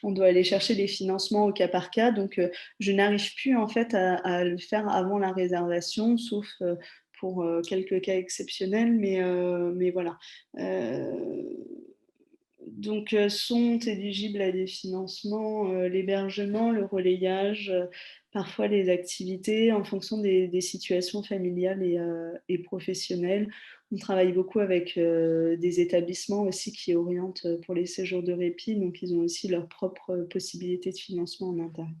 on doit aller chercher des financements au cas par cas. Donc, je n'arrive plus en fait à le faire avant la réservation, sauf pour quelques cas exceptionnels. Mais voilà. donc, sont éligibles à des financements l'hébergement, le relayage, parfois les activités en fonction des situations familiales et professionnelles. On travaille beaucoup avec des établissements aussi qui orientent pour les séjours de répit, donc ils ont aussi leurs propres possibilités de financement en interne.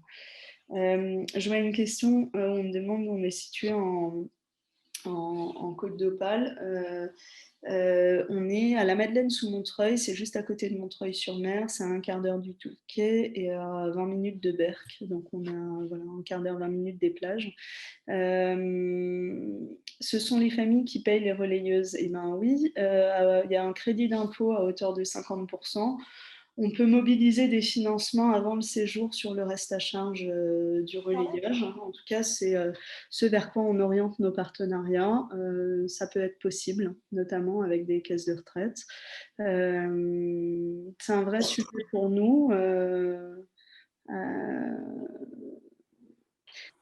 Je vois une question, on me demande où on est situé en Côte d'Opale. On est à la Madeleine sous Montreuil, c'est juste à côté de Montreuil-sur-Mer, c'est à un quart d'heure du Touquet et à 20 minutes de Berck. Donc on a voilà, un quart d'heure, 20 minutes des plages. Ce sont les familles qui payent les relayeuses. Eh bien oui, il y a un crédit d'impôt à hauteur de 50%. On peut mobiliser des financements avant le séjour sur le reste à charge du relayage. En tout cas, c'est ce vers quoi on oriente nos partenariats. Ça peut être possible, notamment avec des caisses de retraite. C'est un vrai sujet pour nous.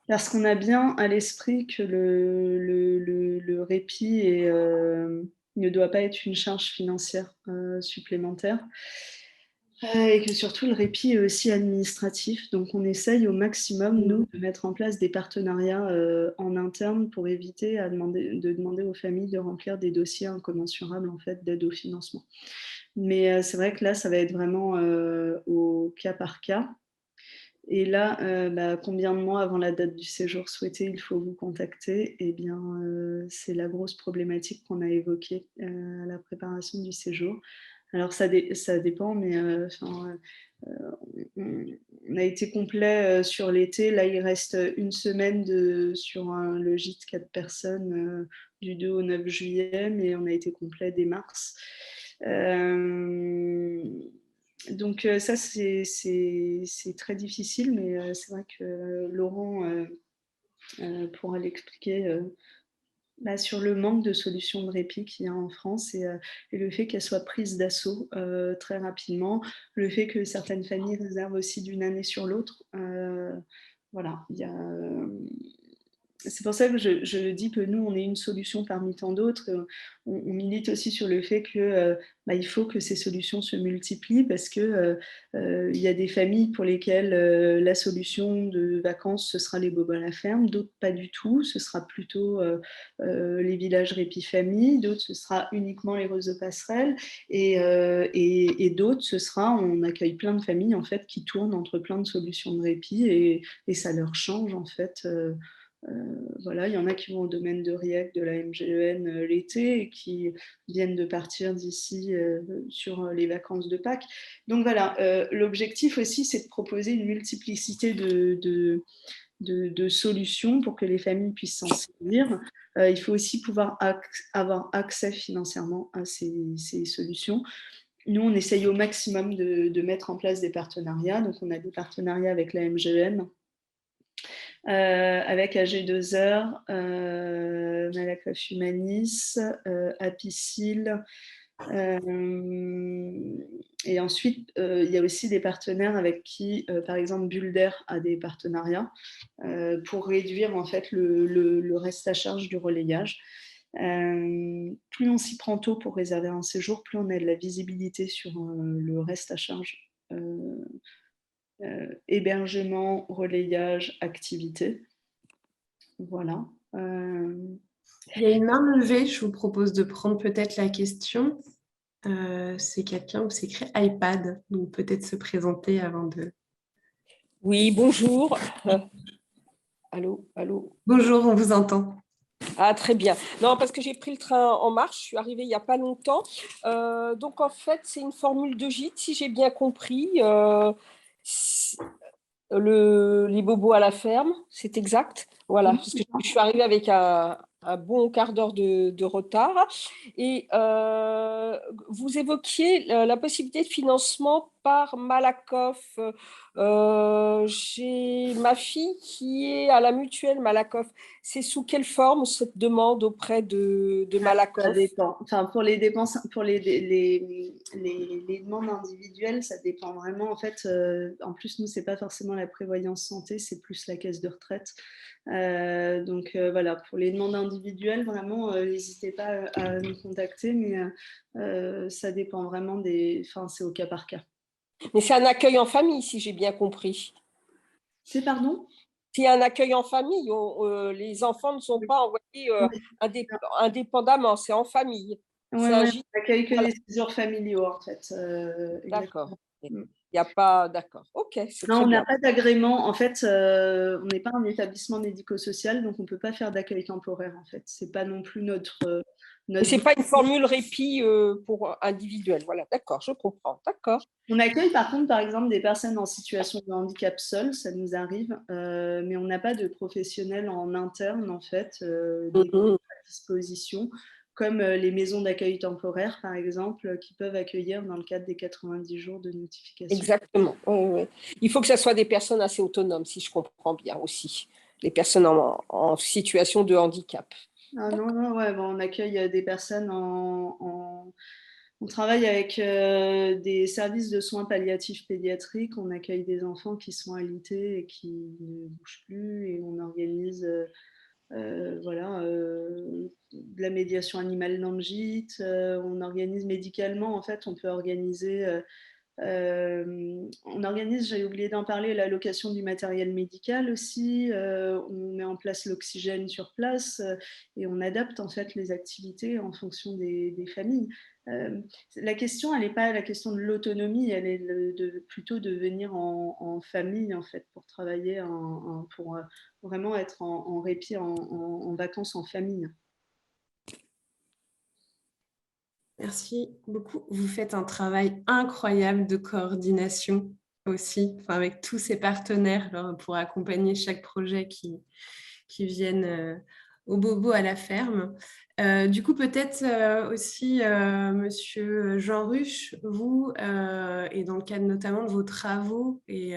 Parce qu'on a bien à l'esprit que le répit ne doit pas être une charge financière supplémentaire. Et que surtout le répit est aussi administratif. Donc on essaye au maximum, nous, de mettre en place des partenariats en interne pour éviter de demander aux familles de remplir des dossiers incommensurables en fait, d'aide au financement. Mais c'est vrai que là, ça va être vraiment au cas par cas. Et là, combien de mois avant la date du séjour souhaité il faut vous contacter? Eh bien, c'est la grosse problématique qu'on a évoquée à la préparation du séjour. Alors, ça dépend, mais on a été complet sur l'été. Là, il reste une semaine sur le gîte 4 personnes du 2 au 9 juillet, mais on a été complet dès mars. Donc ça, c'est très difficile, mais c'est vrai que Laurent pourra l'expliquer sur le manque de solutions de répit qu'il y a en France et le fait qu'elles soient prises d'assaut très rapidement, le fait que certaines familles réservent aussi d'une année sur l'autre. Voilà, c'est pour ça que je dis que nous, on est une solution parmi tant d'autres. On milite aussi sur le fait que il faut que ces solutions se multiplient parce que il y a des familles pour lesquelles la solution de vacances, ce sera les bobos à la ferme, d'autres pas du tout. Ce sera plutôt les villages répit-famille, d'autres, ce sera uniquement les réseaux passerelles et d'autres, ce sera, on accueille plein de familles en fait qui tournent entre plein de solutions de répit et ça leur change en fait. Voilà, il y en a qui vont au domaine de Riec, de la MGEN l'été et qui viennent de partir d'ici sur les vacances de Pâques. Donc voilà, l'objectif aussi, c'est de proposer une multiplicité de solutions pour que les familles puissent s'en servir. Il faut aussi pouvoir avoir accès financièrement à ces solutions. Nous, on essaye au maximum de mettre en place des partenariats. Donc, on a des partenariats avec la MGEN, avec AG2R, Malakoff Humanis, Apicil. Et ensuite, il y a aussi des partenaires avec qui, par exemple, Bulder a des partenariats pour réduire en fait le reste à charge du relayage. Plus on s'y prend tôt pour réserver un séjour, plus on a de la visibilité sur le reste à charge. Hébergement, relayage, activité. Voilà. Il y a une main levée, je vous propose de prendre peut-être la question. C'est quelqu'un où c'est écrit iPad, donc peut-être se présenter avant de... Oui, bonjour. Allô, allô. Bonjour, on vous entend. Ah, très bien. Non, parce que j'ai pris le train en marche, je suis arrivée il n'y a pas longtemps. Donc, en fait, c'est une formule de gîte, si j'ai bien compris. Les bobos à la ferme, c'est exact. Voilà, parce que je suis arrivée avec un bon quart d'heure de retard. Et vous évoquiez la possibilité de financement par Malakoff. J'ai ma fille qui est à la mutuelle Malakoff. C'est sous quelle forme cette demande auprès de Malakoff? Ça dépend. Enfin, pour les dépenses, pour les demandes individuelles, ça dépend vraiment. En fait, en plus, nous, c'est pas forcément la prévoyance santé, c'est plus la caisse de retraite. Donc voilà, pour les demandes individuelles, vraiment, n'hésitez pas à nous contacter, mais ça dépend vraiment c'est au cas par cas. Mais c'est un accueil en famille, si j'ai bien compris. C'est pardon? C'est un accueil en famille. Les enfants ne sont pas envoyés indépendamment, c'est en famille. Oui, on n'accueille que les séjours familiaux, en fait. D'accord. Il n'y a pas... D'accord. OK, c'est non, très on bien. n'a pas d'agrément. En fait, on n'est pas un établissement médico-social, donc on ne peut pas faire d'accueil temporaire, en fait. Ce n'est pas non plus notre... Et ce n'est pas une formule répit pour individuel. Voilà, d'accord, je comprends. D'accord. On accueille par contre, par exemple, des personnes en situation de handicap seules, ça nous arrive, mais on n'a pas de professionnels en interne, en fait, à disposition, comme les maisons d'accueil temporaire, par exemple, qui peuvent accueillir dans le cadre des 90 jours de notification. Exactement. Oui. Il faut que ce soit des personnes assez autonomes, si je comprends bien aussi, les personnes en situation de handicap. Ah non, ouais, bon, on accueille des personnes On travaille avec des services de soins palliatifs pédiatriques. On accueille des enfants qui sont alités et qui ne bougent plus, et on organise de la médiation animale dans le gîte. On organise médicalement, en fait, on peut organiser... on organise, j'ai oublié d'en parler, la location du matériel médical aussi. On met en place l'oxygène sur place et on adapte en fait les activités en fonction des familles. La question, elle n'est pas la question de l'autonomie, elle est plutôt de venir en famille en fait pour travailler, pour vraiment être en répit, en vacances en famille. Merci beaucoup. Vous faites un travail incroyable de coordination aussi, avec tous ces partenaires pour accompagner chaque projet qui viennent au bobo à la ferme. Du coup, peut-être aussi, Monsieur Jean Ruche, vous, et dans le cadre notamment de vos travaux et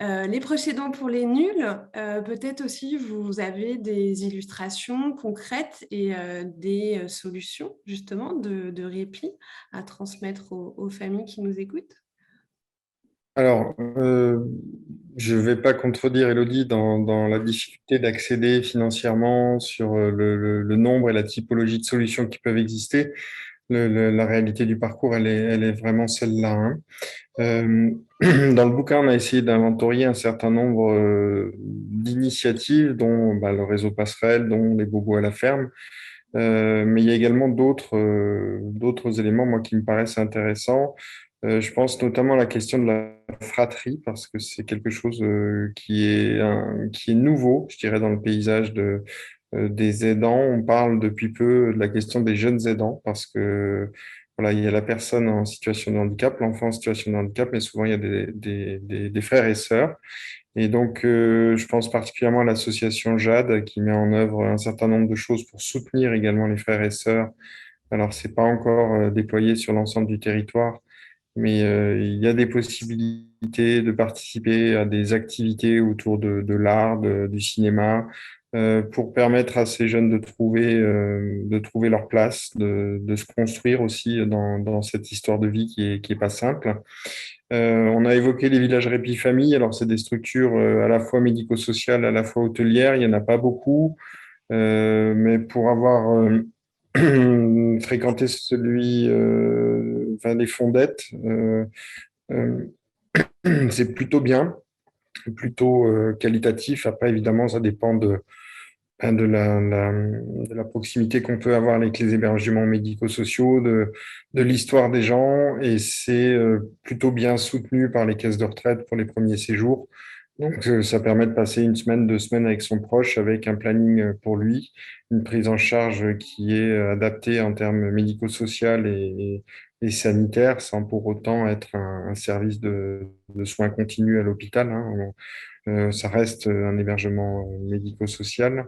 les proches aidants pour les nuls, peut-être aussi vous avez des illustrations concrètes et des solutions justement de répit à transmettre aux familles qui nous écoutent. Alors, je ne vais pas contredire Élodie dans la difficulté d'accéder financièrement sur le nombre et la typologie de solutions qui peuvent exister. La réalité du parcours, elle est vraiment celle-là, hein. Dans le bouquin, on a essayé d'inventorier un certain nombre d'initiatives, dont le réseau Passerelle, dont les bobos à la ferme. Mais il y a également d'autres éléments, moi, qui me paraissent intéressants. Je pense notamment à la question de la fratrie, parce que c'est quelque chose qui est nouveau, je dirais, dans le paysage des aidants. On parle depuis peu de la question des jeunes aidants, parce que voilà, il y a la personne en situation de handicap, l'enfant en situation de handicap, mais souvent il y a des frères et sœurs. Et donc, je pense particulièrement à l'association JAD qui met en œuvre un certain nombre de choses pour soutenir également les frères et sœurs. Alors, c'est pas encore déployé sur l'ensemble du territoire, mais il y a des possibilités de participer à des activités autour de l'art, du cinéma, pour permettre à ces jeunes de trouver leur place, de se construire aussi dans cette histoire de vie qui est pas simple. On a évoqué les villages répit famille. Alors, c'est des structures à la fois médico-sociales, à la fois hôtelières. Il n'y en a pas beaucoup. Mais pour avoir fréquenté les fondettes, c'est plutôt bien, plutôt qualitatif. Après, évidemment, ça dépend de la proximité qu'on peut avoir avec les hébergements médico-sociaux, de l'histoire des gens, et c'est plutôt bien soutenu par les caisses de retraite pour les premiers séjours. Donc, ça permet de passer une semaine, 2 semaines avec son proche, avec un planning pour lui, une prise en charge qui est adaptée en termes médico-social et sanitaire, sans pour autant être un service de soins continus à l'hôpital, hein. Ça reste un hébergement médico-social.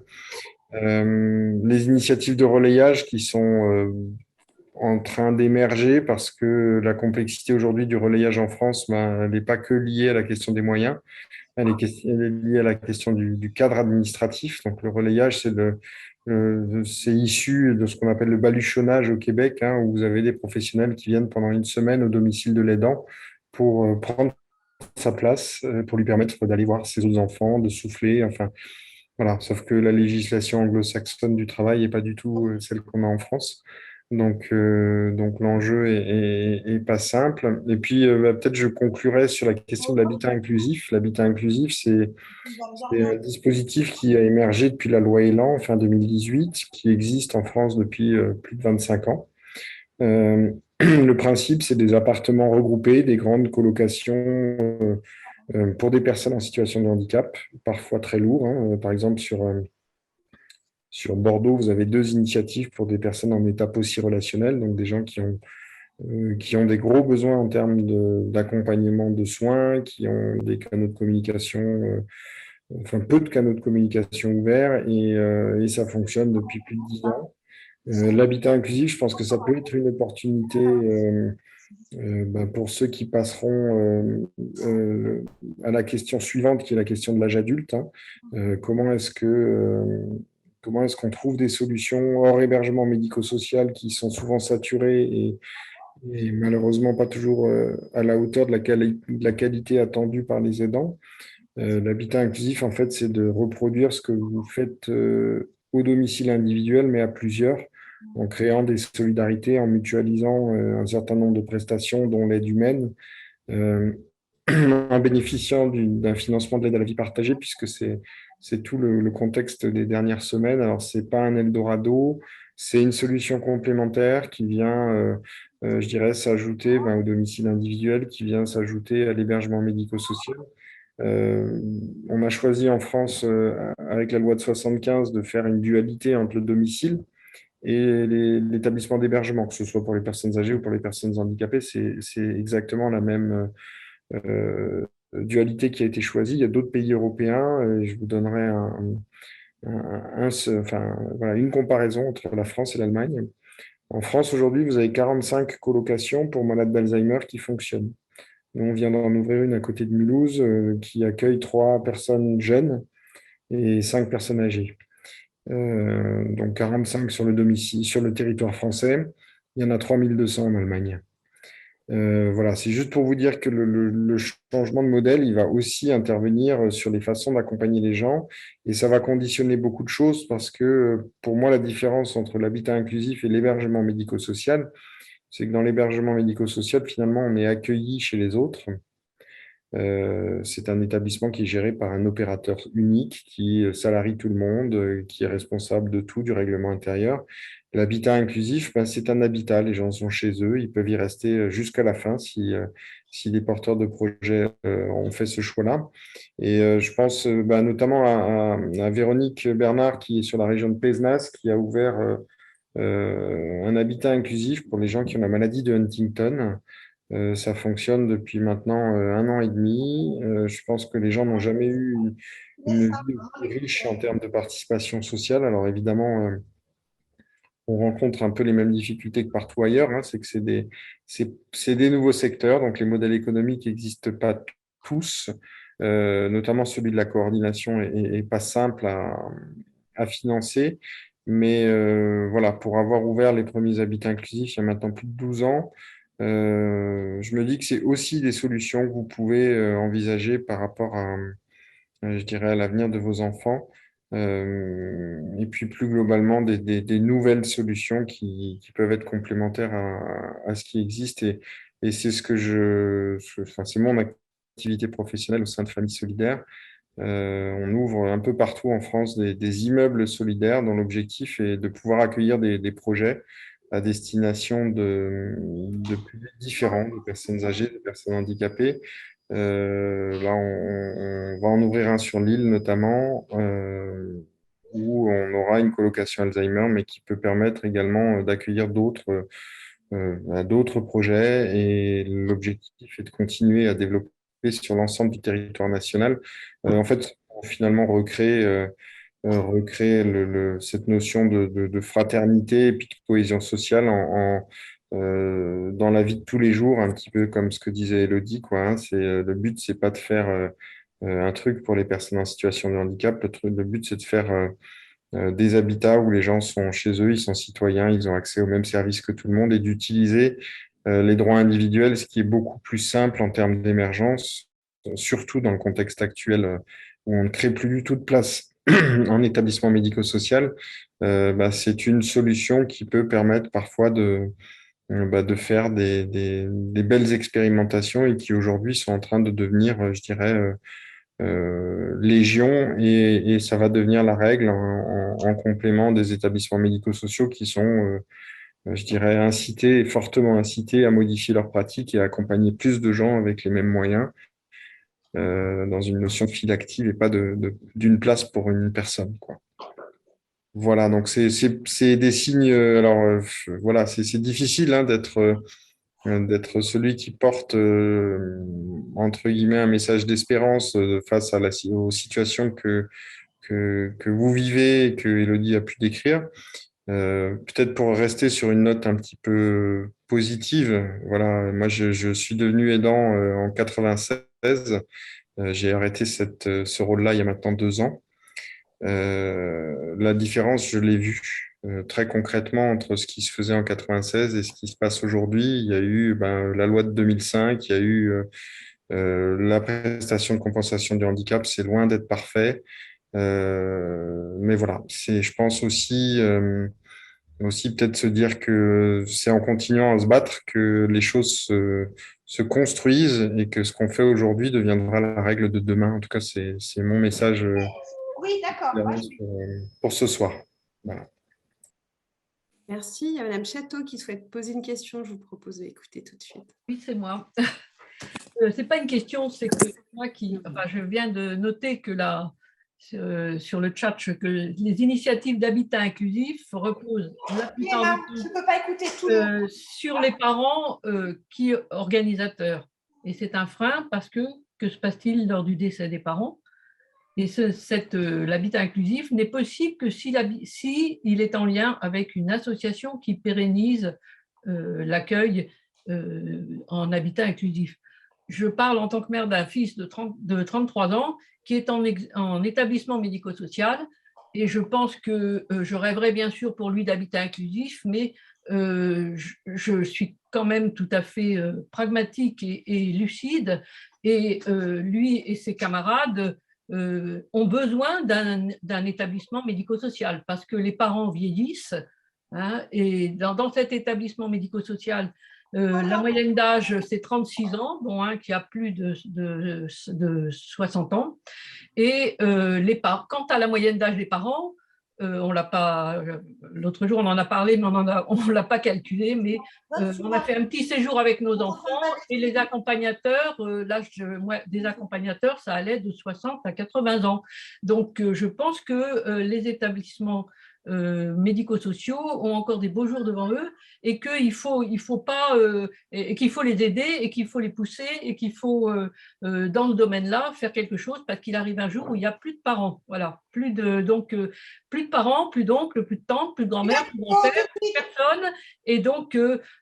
Les initiatives de relayage qui sont en train d'émerger parce que la complexité aujourd'hui du relayage en France, elle n'est pas que liée à la question des moyens, elle est liée à la question du cadre administratif. Donc le relayage, c'est issu de ce qu'on appelle le baluchonnage au Québec, hein, où vous avez des professionnels qui viennent pendant une semaine au domicile de l'aidant pour prendre sa place pour lui permettre d'aller voir ses autres enfants, de souffler, enfin, voilà. Sauf que la législation anglo-saxonne du travail n'est pas du tout celle qu'on a en France. Donc l'enjeu est pas simple. Et puis, peut-être je conclurai sur la question de l'habitat inclusif. L'habitat inclusif, c'est un dispositif qui a émergé depuis la loi Elan, fin 2018, qui existe en France depuis plus de 25 ans. Le principe, c'est des appartements regroupés, des grandes colocations pour des personnes en situation de handicap, parfois très lourds, hein. Par exemple, sur Bordeaux, vous avez 2 initiatives pour des personnes en état post-relationnel, donc des gens qui ont des gros besoins en termes d'accompagnement de soins, qui ont des canaux de communication, enfin peu de canaux de communication ouverts, et ça fonctionne depuis plus de 10 ans. L'habitat inclusif, je pense que ça peut être une opportunité pour ceux qui passeront à la question suivante, qui est la question de l'âge adulte, hein. Comment est-ce qu'on trouve des solutions hors hébergement médico-social qui sont souvent saturées et malheureusement pas toujours à la hauteur de la qualité attendue par les aidants. L'habitat inclusif, en fait, c'est de reproduire ce que vous faites au domicile individuel, mais à plusieurs, en créant des solidarités, en mutualisant un certain nombre de prestations, dont l'aide humaine, euh, en bénéficiant d'un financement de l'aide à la vie partagée, puisque c'est tout le contexte des dernières semaines. Alors, ce n'est pas un Eldorado, c'est une solution complémentaire qui vient, je dirais, s'ajouter au domicile individuel, qui vient s'ajouter à l'hébergement médico-social. On a choisi en France, avec la loi de 75, de faire une dualité entre le domicile et l'établissement d'hébergement, que ce soit pour les personnes âgées ou pour les personnes handicapées. C'est exactement la même dualité qui a été choisie. Il y a d'autres pays européens, et je vous donnerai voilà, une comparaison entre la France et l'Allemagne. En France, aujourd'hui, vous avez 45 colocations pour malades d'Alzheimer qui fonctionnent. Nous, on vient d'en ouvrir une à côté de Mulhouse qui accueille 3 personnes jeunes et 5 personnes âgées. Donc 45 sur le domicile, sur le territoire français. Il y en a 3200 en Allemagne. Voilà, c'est juste pour vous dire que le changement de modèle, il va aussi intervenir sur les façons d'accompagner les gens, et ça va conditionner beaucoup de choses parce que pour moi, la différence entre l'habitat inclusif et l'hébergement médico-social, c'est que dans l'hébergement médico-social, finalement, on est accueilli chez les autres. C'est un établissement qui est géré par un opérateur unique qui salarie tout le monde, qui est responsable de tout, du règlement intérieur. L'habitat inclusif, c'est un habitat, les gens sont chez eux, ils peuvent y rester jusqu'à la fin si les porteurs de projets ont fait ce choix-là. Et je pense notamment à Véronique Bernard, qui est sur la région de Pézenas, qui a ouvert un habitat inclusif pour les gens qui ont la maladie de Huntington. Ça fonctionne depuis maintenant 1 an et demi. Je pense que les gens n'ont jamais eu une vie aussi riche en termes de participation sociale. Alors évidemment, on rencontre un peu les mêmes difficultés que partout ailleurs, hein. C'est que c'est des nouveaux secteurs, donc les modèles économiques n'existent pas tous, notamment celui de la coordination est pas simple à financer. Mais voilà, pour avoir ouvert les premiers habitats inclusifs il y a maintenant plus de 12 ans, je me dis que c'est aussi des solutions que vous pouvez envisager par rapport à, je dirais, à l'avenir de vos enfants. Et puis plus globalement, des nouvelles solutions qui peuvent être complémentaires à ce qui existe. Et c'est enfin, c'est mon activité professionnelle au sein de Famille Solidaire. On ouvre un peu partout en France des immeubles solidaires dont l'objectif est de pouvoir accueillir des projets à destination de publics différents, de personnes âgées, de personnes handicapées. Là, on va en ouvrir un sur l'île notamment, où on aura une colocation Alzheimer, mais qui peut permettre également d'accueillir d'autres projets. Et l'objectif est de continuer à développer sur l'ensemble du territoire national. En fait, pour finalement recréer cette notion de fraternité et puis de cohésion sociale dans la vie de tous les jours, un petit peu comme ce que disait Elodie, quoi, hein. Le but, c'est pas de faire un truc pour les personnes en situation de handicap. Le but, c'est de faire des habitats où les gens sont chez eux, ils sont citoyens, ils ont accès aux mêmes services que tout le monde, et d'utiliser les droits individuels, ce qui est beaucoup plus simple en termes d'émergence surtout dans le contexte actuel où on ne crée plus du tout de place en établissement médico-social, c'est une solution qui peut permettre parfois de faire des belles expérimentations et qui aujourd'hui sont en train de devenir, je dirais, légion et ça va devenir la règle en complément des établissements médico-sociaux qui sont, je dirais, fortement incités à modifier leurs pratiques et à accompagner plus de gens avec les mêmes moyens dans une notion de file active et pas d'une place pour une personne, quoi. Voilà, donc c'est des signes. Alors voilà, c'est difficile hein, d'être celui qui porte entre guillemets un message d'espérance face aux situations que vous vivez et que Élodie a pu décrire. Peut-être pour rester sur une note un petit peu positive, voilà, moi je suis devenu aidant en 96. J'ai arrêté ce rôle-là il y a maintenant 2 ans. La différence, je l'ai vue très concrètement entre ce qui se faisait en 96 et ce qui se passe aujourd'hui. Il y a eu la loi de 2005, il y a eu la prestation de compensation du handicap, c'est loin d'être parfait. Mais voilà, je pense aussi peut-être se dire que c'est en continuant à se battre que les choses se construisent et que ce qu'on fait aujourd'hui deviendra la règle de demain. En tout cas, c'est mon message. Oui, d'accord. Pour ce soir. Voilà. Merci. Il y a Madame Château qui souhaite poser une question. Je vous propose d'écouter tout de suite. Oui, c'est moi. C'est pas une question, c'est que moi je viens de noter que sur le chat que les initiatives d'habitat inclusif reposent la plupart du temps sur les parents qui organisateurs. Et c'est un frein parce que se passe-t-il lors du décès des parents? Et l'habitat inclusif n'est possible que si il est en lien avec une association qui pérennise l'accueil en habitat inclusif. Je parle en tant que mère d'un fils de 33 ans qui est en établissement médico-social et je pense que je rêverais bien sûr pour lui d'habitat inclusif, mais je suis quand même tout à fait pragmatique et lucide et lui et ses camarades ont besoin d'un établissement médico-social parce que les parents vieillissent hein, et dans cet établissement médico-social, la moyenne d'âge, c'est 36 ans, dont un qui a plus de 60 ans. Et quant à la moyenne d'âge des parents, on l'a pas. L'autre jour, on en a parlé, mais on ne l'a pas calculé. Mais on a fait un petit séjour avec nos enfants et les accompagnateurs, l'âge des accompagnateurs, ça allait de 60 à 80 ans. Donc, je pense que les établissements médico-sociaux ont encore des beaux jours devant eux et qu'il faut pas et qu'il faut les aider et qu'il faut les pousser et qu'il faut dans le domaine-là faire quelque chose parce qu'il arrive un jour où il n'y a plus de parents, voilà, plus de parents, plus d'oncles, plus de tantes, plus de grand-mère, plus de grand-père, plus de personne et donc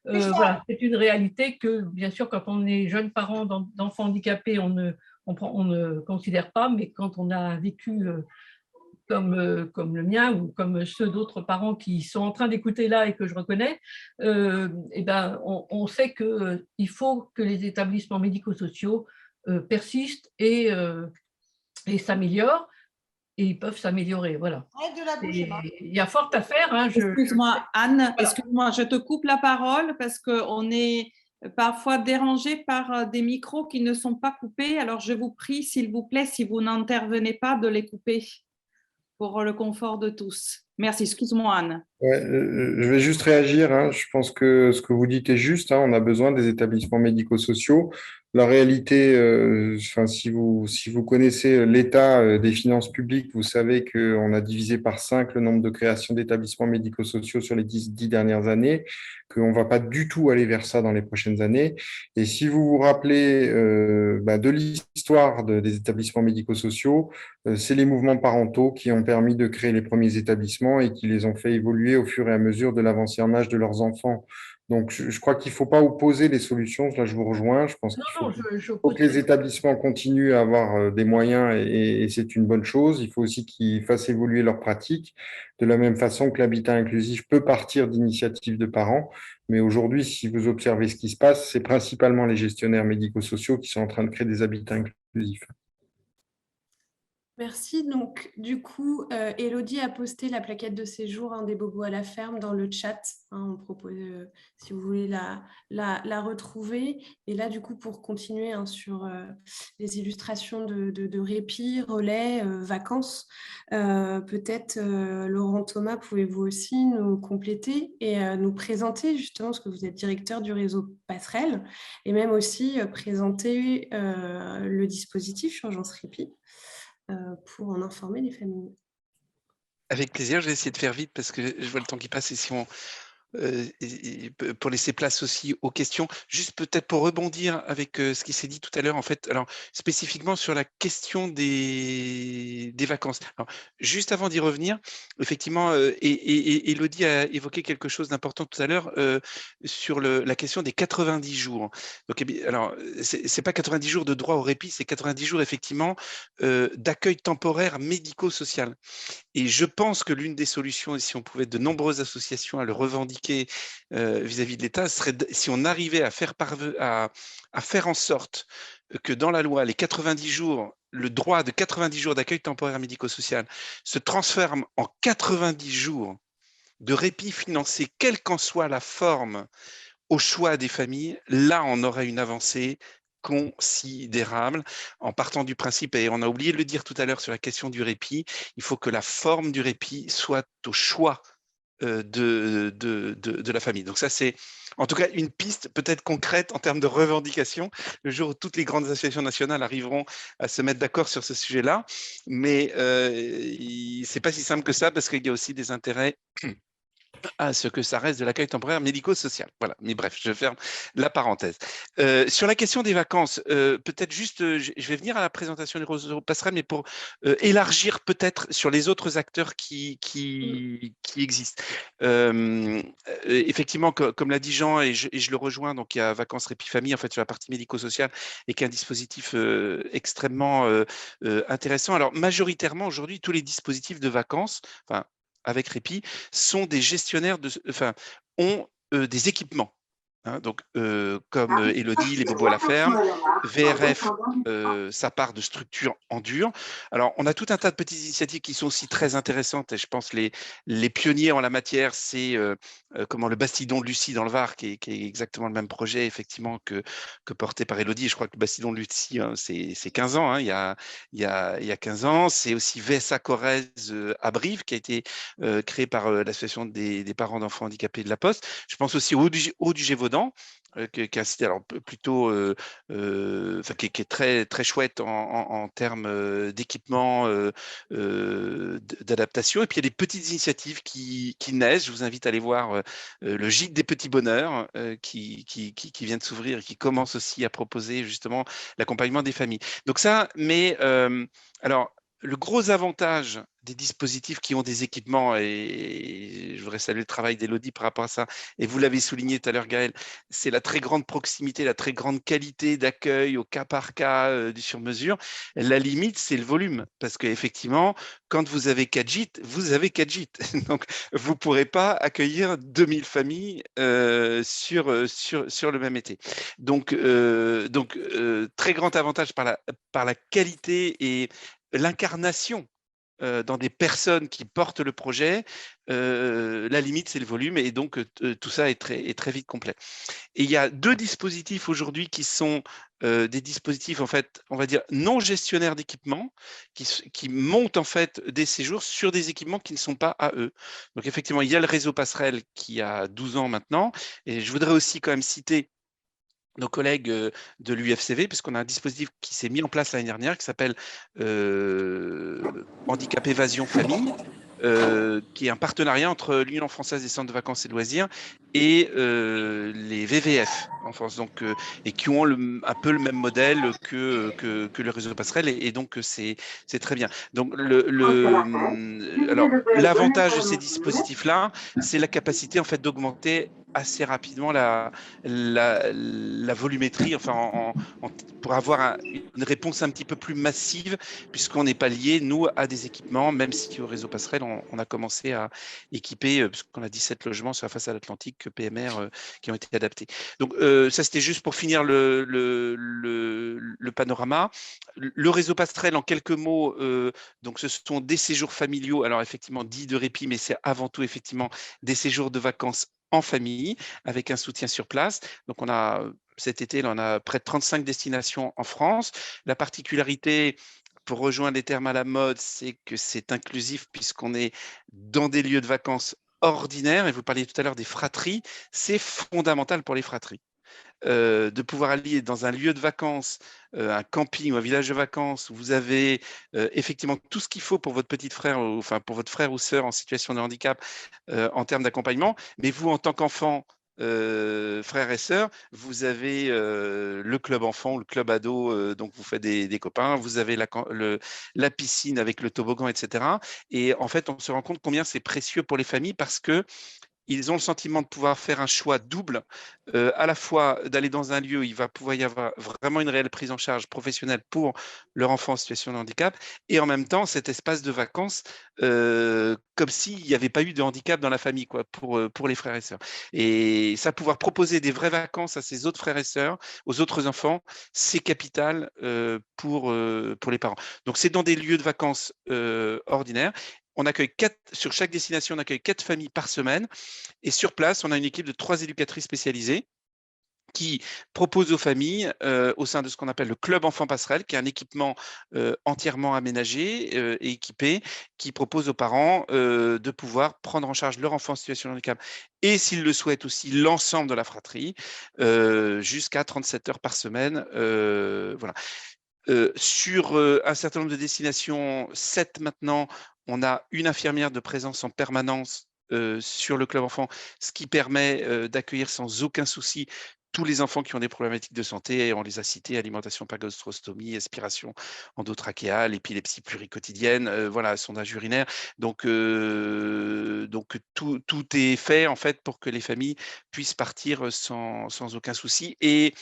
voilà, c'est une réalité que bien sûr quand on est jeune parent d'enfants handicapés on ne considère pas, mais quand on a vécu comme le mien ou comme ceux d'autres parents qui sont en train d'écouter là et que je reconnais, on sait qu'il faut que les établissements médico-sociaux persistent et s'améliorent, et ils peuvent s'améliorer. Voilà. Il y a fort à faire. Hein, Excuse-moi, Anne, voilà. Excuse-moi, je te coupe la parole parce qu'on est parfois dérangé par des micros qui ne sont pas coupés. Alors, je vous prie, s'il vous plaît, si vous n'intervenez pas, de les couper pour le confort de tous. Merci, excuse-moi Anne. Ouais, je vais juste réagir. Hein. Je pense que ce que vous dites est juste. Hein. On a besoin des établissements médico-sociaux. La réalité, si vous connaissez l'état des finances publiques, vous savez qu'on a divisé par 5 le nombre de créations d'établissements médico-sociaux sur les 10 dernières années, qu'on ne va pas du tout aller vers ça dans les prochaines années. Et si vous vous rappelez de l'histoire des établissements médico-sociaux, c'est les mouvements parentaux qui ont permis de créer les premiers établissements et qui les ont fait évoluer au fur et à mesure de l'avancée en âge de leurs enfants. Donc, je crois qu'il ne faut pas opposer les solutions. Là, je vous rejoins. Je pense Non, qu'il non, je faut que les établissements continuent à avoir des moyens et c'est une bonne chose. Il faut aussi qu'ils fassent évoluer leurs pratiques de la même façon que l'habitat inclusif peut partir d'initiatives de parents. Mais aujourd'hui, si vous observez ce qui se passe, c'est principalement les gestionnaires médico-sociaux qui sont en train de créer des habitats inclusifs. Merci. Donc, du coup, Élodie a posté la plaquette de séjour des bobos à la ferme dans le chat. On propose, si vous voulez la retrouver. Et là, du coup, pour continuer sur les illustrations de répit, relais, vacances, peut-être, Laurent Thomas, pouvez-vous aussi nous compléter et nous présenter justement, parce que vous êtes directeur du réseau Passerelle, et même aussi présenter le dispositif Urgence Répit. Pour en informer les familles. Avec plaisir, je vais essayer de faire vite parce que je vois le temps qui passe et si on, pour laisser place aussi aux questions. Juste peut-être pour rebondir avec ce qui s'est dit tout à l'heure, en fait, alors spécifiquement sur la question des vacances. Alors, juste avant d'y revenir, effectivement, Élodie a évoqué quelque chose d'important tout à l'heure sur la question des 90 jours. Donc, alors, c'est pas 90 jours de droit au répit, c'est 90 jours effectivement d'accueil temporaire médico-social. Et je pense que l'une des solutions, et si on pouvait être de nombreuses associations à le revendiquer vis-à-vis de l'État, serait si on arrivait à faire en sorte que dans la loi, les 90 jours, le droit de 90 jours d'accueil temporaire médico-social se transforme en 90 jours de répit financé, quelle qu'en soit la forme, au choix des familles, là, on aurait une avancée considérable en partant du principe, et on a oublié de le dire tout à l'heure sur la question du répit, il faut que la forme du répit soit au choix de la famille. Donc ça, c'est en tout cas une piste peut-être concrète en termes de revendication, le jour où toutes les grandes associations nationales arriveront à se mettre d'accord sur ce sujet-là. Mais c'est pas si simple que ça parce qu'il y a aussi des intérêts à ce que ça reste de l'accueil temporaire médico-social. Voilà, mais bref, je ferme la parenthèse. Sur la question des vacances, peut-être juste, je vais venir à la présentation du réseau Passerelle, mais pour élargir peut-être sur les autres acteurs qui existent. Effectivement, comme l'a dit Jean, et je le rejoins, donc il y a Vacances Répit Famille, en fait, sur la partie médico-sociale, et qui est un dispositif extrêmement intéressant. Alors, majoritairement, aujourd'hui, tous les dispositifs de vacances, enfin, avec Répit, sont des gestionnaires ont des équipements. Hein, donc, comme Élodie, les bobos à la ferme, VRF, ça part de structures en dur. Alors, on a tout un tas de petites initiatives qui sont aussi très intéressantes. Et je pense les pionniers en la matière, c'est comment le Bastidon de Lucie dans le Var, qui est exactement le même projet, effectivement, que porté par Élodie. Je crois que le Bastidon de Lucie, hein, c'est 15 ans. Hein, il y a 15 ans. C'est aussi VSA Corrèze à Brive, qui a été créé par l'association des parents d'enfants handicapés de la Poste. Je pense aussi au du Gévaudan, qui est un site alors plutôt qui est très très chouette en termes d'équipement, d'adaptation. Et puis il y a des petites initiatives qui naissent. Je vous invite à aller voir le Gîte des petits bonheurs qui vient de s'ouvrir et qui commence aussi à proposer justement l'accompagnement des familles. Donc ça, mais alors le gros avantage des dispositifs qui ont des équipements, et je voudrais saluer le travail d'Élodie par rapport à ça, et vous l'avez souligné tout à l'heure, Gaël, c'est la très grande proximité, la très grande qualité d'accueil au cas par cas, du sur-mesure. La limite, c'est le volume, parce qu'effectivement, quand vous avez 4 gîtes, vous avez 4 gîtes. Donc, vous ne pourrez pas accueillir 2000 familles sur le même été. Donc très grand avantage par la qualité et l'incarnation dans des personnes qui portent le projet. La limite, c'est le volume, et donc tout ça est très vite complet. Et il y a 2 dispositifs aujourd'hui qui sont des dispositifs, en fait, on va dire, non gestionnaires d'équipements, qui montent en fait des séjours sur des équipements qui ne sont pas à eux. Donc effectivement, il y a le réseau Passerelle qui a 12 ans maintenant, et je voudrais aussi quand même citer nos collègues de l'UFCV, puisqu'on a un dispositif qui s'est mis en place l'année dernière, qui s'appelle Handicap Évasion Famille, qui est un partenariat entre l'Union française des centres de vacances et de loisirs et les VVF en France, donc, et qui ont un peu le même modèle que le réseau Passerelle, et donc c'est très bien. Donc alors l'avantage de ces dispositifs-là, c'est la capacité en fait d'augmenter assez rapidement la volumétrie, enfin, pour avoir une réponse un petit peu plus massive, puisqu'on n'est pas lié, nous, à des équipements, même si au réseau Passerelle, on a commencé à équiper, puisqu'on a 17 logements sur la façade atlantique PMR qui ont été adaptés. Donc, ça, c'était juste pour finir le panorama. Le réseau Passerelle, en quelques mots, donc ce sont des séjours familiaux, alors effectivement dits de répit, mais c'est avant tout effectivement des séjours de vacances en famille, avec un soutien sur place. Donc, cet été, là, on a près de 35 destinations en France. La particularité, pour rejoindre les termes à la mode, c'est que c'est inclusif puisqu'on est dans des lieux de vacances ordinaires. Et vous parliez tout à l'heure des fratries. C'est fondamental pour les fratries. De pouvoir aller dans un lieu de vacances, un camping ou un village de vacances où vous avez effectivement tout ce qu'il faut pour votre petit frère, enfin pour votre frère ou sœur en situation de handicap en termes d'accompagnement. Mais vous, en tant qu'enfant, frères et sœurs, vous avez le club enfant ou le club ado, donc vous faites des copains, vous avez la piscine avec le toboggan, etc. Et en fait, on se rend compte combien c'est précieux pour les familles parce que ils ont le sentiment de pouvoir faire un choix double, à la fois d'aller dans un lieu où il va pouvoir y avoir vraiment une réelle prise en charge professionnelle pour leur enfant en situation de handicap et en même temps cet espace de vacances, comme s'il n'y avait pas eu de handicap dans la famille, quoi, pour les frères et sœurs. Et ça, pouvoir proposer des vraies vacances à ses autres frères et sœurs, aux autres enfants, c'est capital pour les parents. Donc, c'est dans des lieux de vacances ordinaires. On accueille sur chaque destination, on accueille 4 familles par semaine. Et sur place, on a une équipe de 3 éducatrices spécialisées qui proposent aux familles, au sein de ce qu'on appelle le club enfant passerelle, qui est un équipement entièrement aménagé et équipé, qui propose aux parents de pouvoir prendre en charge leur enfant en situation de handicap et, s'ils le souhaitent aussi, l'ensemble de la fratrie, jusqu'à 37 heures par semaine. Voilà. Sur un certain nombre de destinations, 7 maintenant, on a une infirmière de présence en permanence sur le club enfant, ce qui permet d'accueillir sans aucun souci tous les enfants qui ont des problématiques de santé. On les a cités: alimentation par gastrostomie, aspiration endotrachéale, épilepsie pluriquotidienne, voilà, sondage urinaire. Donc tout est fait en fait pour que les familles puissent partir sans aucun souci. Et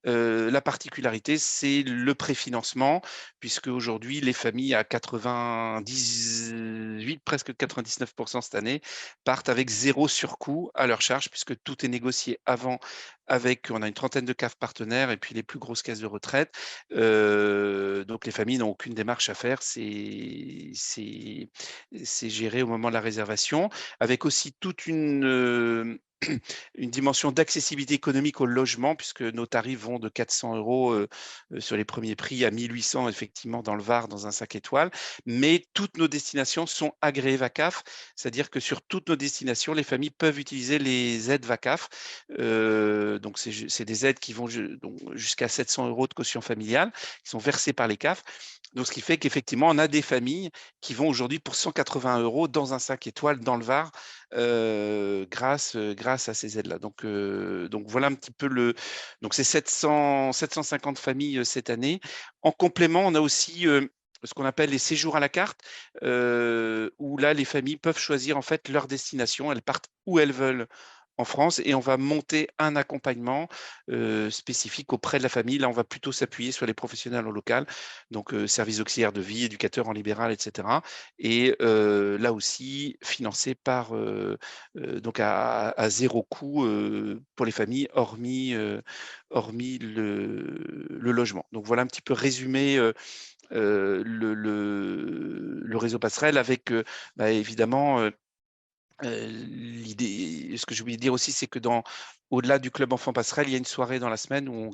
la particularité, c'est le préfinancement, puisque aujourd'hui, les familles à 98, presque 99% cette année, partent avec 0 surcoût à leur charge, puisque tout est négocié avant on a une trentaine de CAF partenaires et puis les plus grosses caisses de retraite. Donc les familles n'ont aucune démarche à faire, c'est géré au moment de la réservation, avec aussi toute une dimension d'accessibilité économique au logement, puisque nos tarifs vont de 400 € sur les premiers prix à 1 800 effectivement dans le Var, dans un 5 étoiles. Mais toutes nos destinations sont agréées VACAF, c'est-à-dire que sur toutes nos destinations, les familles peuvent utiliser les aides VACAF. Donc c'est des aides qui vont jusqu'à 700 € de quotient familial, qui sont versées par les CAF. Donc, ce qui fait qu'effectivement, on a des familles qui vont aujourd'hui pour 180 € dans un 5 étoiles dans le Var, grâce à ces aides-là. Donc voilà un petit peu donc c'est 750 familles cette année. En complément, on a aussi ce qu'on appelle les séjours à la carte, où là, les familles peuvent choisir en fait leur destination. Elles partent où elles veulent en France et on va monter un accompagnement spécifique auprès de la famille. Là, on va plutôt s'appuyer sur les professionnels en local, donc services auxiliaires de vie, éducateurs en libéral, etc. Et là aussi, financé par donc à 0 coût pour les familles, hormis le logement. Donc voilà un petit peu résumé le réseau Passerelle avec évidemment l'idée. Ce que j'ai oublié de dire aussi, c'est que au-delà du club enfant passerelle, il y a une soirée dans la semaine où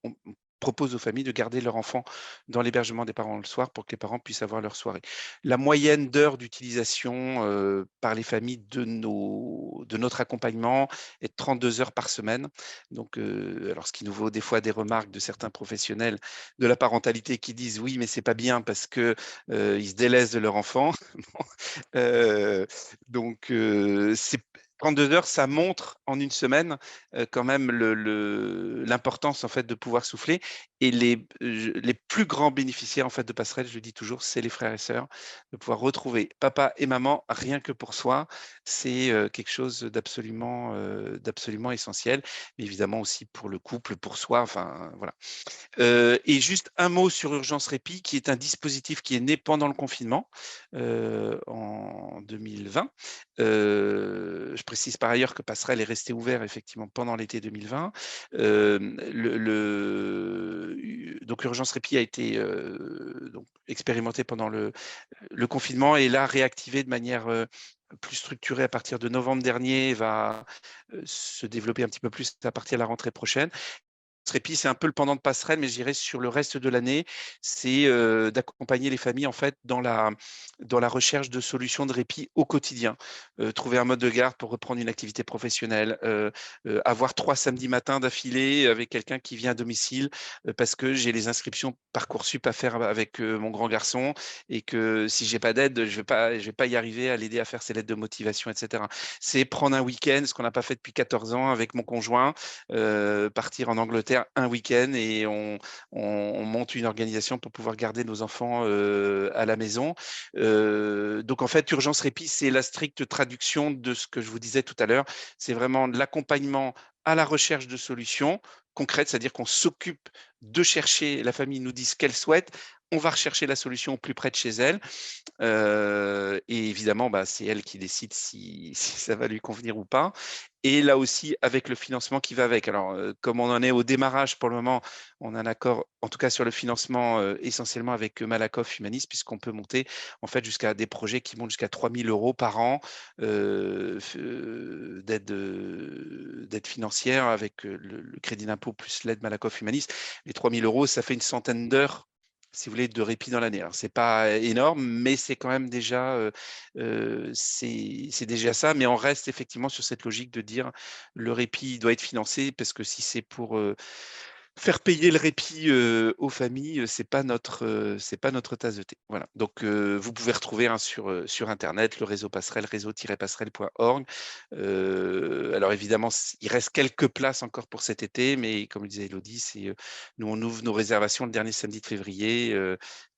on propose aux familles de garder leur enfant dans l'hébergement des parents le soir pour que les parents puissent avoir leur soirée. La moyenne d'heures d'utilisation par les familles de notre accompagnement est de 32 heures par semaine. Donc, alors ce qui nous vaut des fois des remarques de certains professionnels de la parentalité qui disent: oui, mais c'est pas bien parce que ils se délaissent de leur enfant. Donc, c'est 32 heures, ça montre en une semaine quand même l'importance en fait de pouvoir souffler Et les plus grands bénéficiaires en fait de passerelle, je le dis toujours, c'est les frères et sœurs. De pouvoir retrouver papa et maman rien que pour soi, c'est quelque chose d'absolument essentiel. Mais évidemment aussi pour le couple, pour soi, enfin voilà. Et juste un mot sur Urgence Répit, qui est un dispositif qui est né pendant le confinement en 2020. Je précise par ailleurs que Passerelle est resté ouvert effectivement pendant l'été 2020. Donc Urgence Répit a été donc expérimenté pendant le confinement et là réactivé de manière plus structurée à partir de novembre dernier, va se développer un petit peu plus à partir de la rentrée prochaine. Répit, c'est un peu le pendant de Passerelle, mais je dirais sur le reste de l'année, c'est d'accompagner les familles en fait dans la recherche de solutions de répit au quotidien. Trouver un mode de garde pour reprendre une activité professionnelle, avoir 3 samedis matins d'affilée avec quelqu'un qui vient à domicile parce que j'ai les inscriptions Parcoursup à faire avec mon grand garçon et que si j'ai pas d'aide, je vais pas y arriver à l'aider à faire ses lettres de motivation, etc. C'est prendre un week-end, ce qu'on n'a pas fait depuis 14 ans avec mon conjoint, partir en Angleterre un week-end et on monte une organisation pour pouvoir garder nos enfants à la maison. Donc en fait, Urgence Répit, c'est la stricte traduction de ce que je vous disais tout à l'heure. C'est vraiment de l'accompagnement à la recherche de solutions concrètes, c'est-à-dire qu'on s'occupe de chercher, la famille nous dit ce qu'elle souhaite, on va rechercher la solution au plus près de chez elle. Et évidemment, bah, c'est elle qui décide si ça va lui convenir ou pas. Et là aussi, avec le financement qui va avec. Alors, comme on en est au démarrage pour le moment, on a un accord, en tout cas sur le financement, essentiellement avec Malakoff Humanis, puisqu'on peut monter en fait jusqu'à des projets qui montent jusqu'à 3 000 € par an d'aide financière avec le crédit d'impôt plus l'aide Malakoff Humanis. Les 3 000 €, ça fait une centaine d'heures, si vous voulez, de répit dans l'année. Alors, c'est pas énorme, mais c'est quand même déjà, c'est déjà ça. Mais on reste effectivement sur cette logique de dire le répit doit être financé parce que si c'est pour faire payer le répit aux familles, c'est pas notre tasse de thé. Voilà. Donc, vous pouvez retrouver sur Internet le réseau Passerelle, réseau-passerelle.org. Alors évidemment, il reste quelques places encore pour cet été, mais comme le disait Élodie, nous on ouvre nos réservations le dernier samedi de février.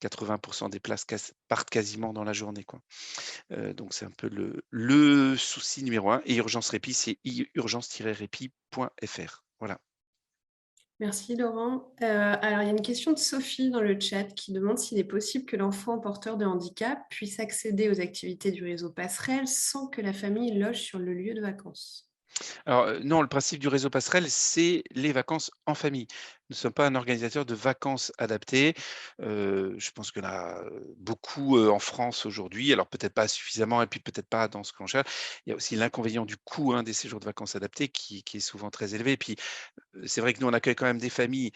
80% des places partent quasiment dans la journée, quoi. Donc c'est un peu le souci numéro 1. Et Urgence Répit, c'est urgence-répit.fr. Voilà. Merci Laurent. Alors, il y a une question de Sophie dans le chat qui demande s'il est possible que l'enfant porteur de handicap puisse accéder aux activités du réseau Passerelle sans que la famille loge sur le lieu de vacances. Alors, non, le principe du réseau Passerelle, c'est les vacances en famille. Nous ne sommes pas un organisateur de vacances adaptées. Je pense qu'il y en a beaucoup en France aujourd'hui. Alors, peut-être pas suffisamment et puis peut-être pas dans ce qu'on cherche. Il y a aussi l'inconvénient du coût des séjours de vacances adaptés qui est souvent très élevé. Et puis, c'est vrai que nous, on accueille quand même des familles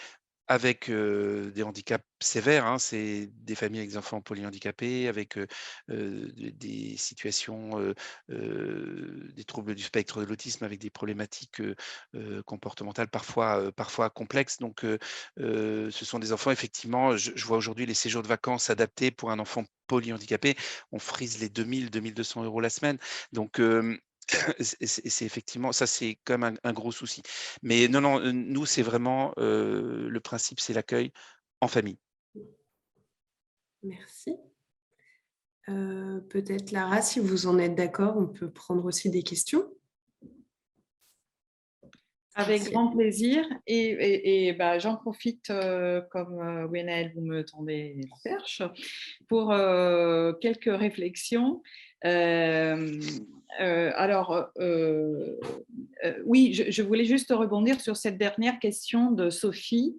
avec des handicaps sévères, hein. C'est des familles avec des enfants polyhandicapés, avec des situations, des troubles du spectre de l'autisme, avec des problématiques comportementales parfois complexes. Donc, ce sont des enfants, effectivement, je vois aujourd'hui les séjours de vacances adaptés pour un enfant polyhandicapé, on frise les 2 000, 2 200 € la semaine. Donc, c'est effectivement ça, c'est quand même un gros souci. Mais non, non, nous, c'est vraiment, le principe, c'est l'accueil en famille. Merci. Peut-être Lara, si vous en êtes d'accord, on peut prendre aussi des questions. Avec grand plaisir. Et bah, j'en profite, comme Gwenaëlle, vous me tendez la perche, pour quelques réflexions. Oui, je voulais juste rebondir sur cette dernière question de Sophie.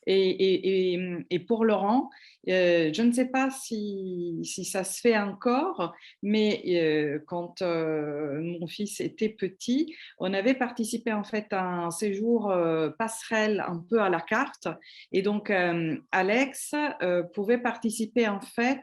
Et pour Laurent, je ne sais pas si ça se fait encore, mais quand mon fils était petit, on avait participé en fait à un séjour passerelle un peu à la carte. Et donc, Alex pouvait participer en fait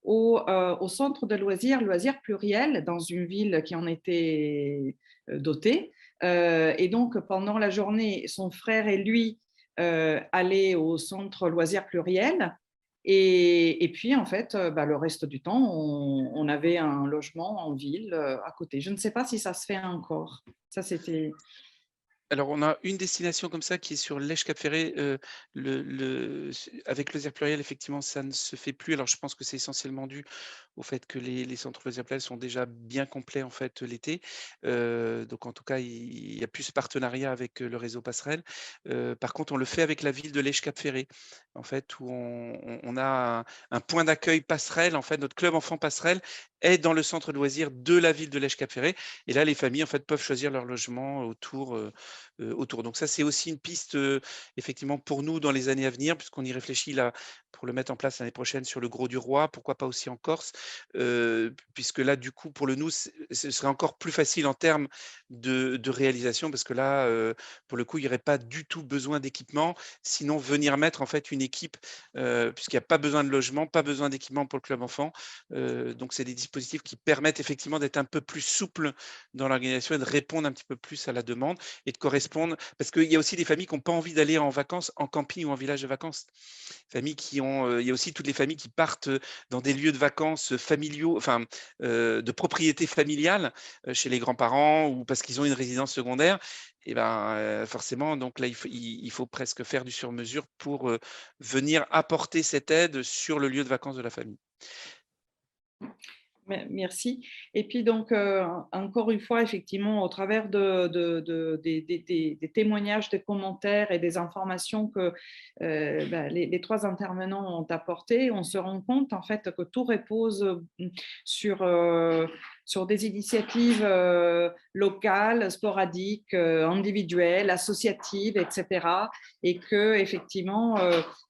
au centre de loisirs pluriel dans une ville qui en était dotée. Et donc, pendant la journée, son frère et lui allaient au centre loisirs pluriel. Et puis, en fait, le reste du temps, on avait un logement en ville à côté. Je ne sais pas si ça se fait encore. Ça, c'était Alors, on a une destination comme ça qui est sur Lège-Cap-Ferré. Avec Loisirs Pluriel, effectivement, ça ne se fait plus. Alors, je pense que c'est essentiellement dû au fait que les centres Loisirs Pluriel sont déjà bien complets en fait l'été. Donc, en tout cas, il n'y a plus ce partenariat avec le réseau Passerelle. Par contre, on le fait avec la ville de Lège-Cap-Ferré, en fait, où on a un point d'accueil Passerelle. En fait, notre club enfant Passerelle est dans le centre de loisirs de la ville de Lège-Cap-Ferré. Et là, les familles en fait peuvent choisir leur logement autour. Donc ça, c'est aussi une piste, effectivement pour nous dans les années à venir, puisqu'on y réfléchit là pour le mettre en place l'année prochaine sur le Gros du Roi, pourquoi pas aussi en Corse, puisque là, du coup, pour le nous, ce serait encore plus facile en termes de réalisation, parce que là, pour le coup, il n'y aurait pas du tout besoin d'équipement, sinon venir mettre en fait une équipe, puisqu'il n'y a pas besoin de logement, pas besoin d'équipement pour le club enfant. Donc c'est des dispositifs qui permettent effectivement d'être un peu plus souple dans l'organisation et de répondre un petit peu plus à la demande et de correspondre. Parce qu'il y a aussi des familles qui n'ont pas envie d'aller en vacances en camping ou en village de vacances. Familles qui ont, il y a aussi toutes les familles qui partent dans des lieux de vacances familiaux, enfin de propriété familiale chez les grands-parents ou parce qu'ils ont une résidence secondaire. Et ben forcément, donc là, il faut presque faire du sur-mesure pour venir apporter cette aide sur le lieu de vacances de la famille. Merci. Et puis donc, encore une fois, effectivement, au travers des témoignages, des commentaires et des informations que les trois intervenants ont apportées, on se rend compte en fait que tout repose sur, sur des initiatives locales, sporadiques, individuelles, associatives, etc. Et que effectivement,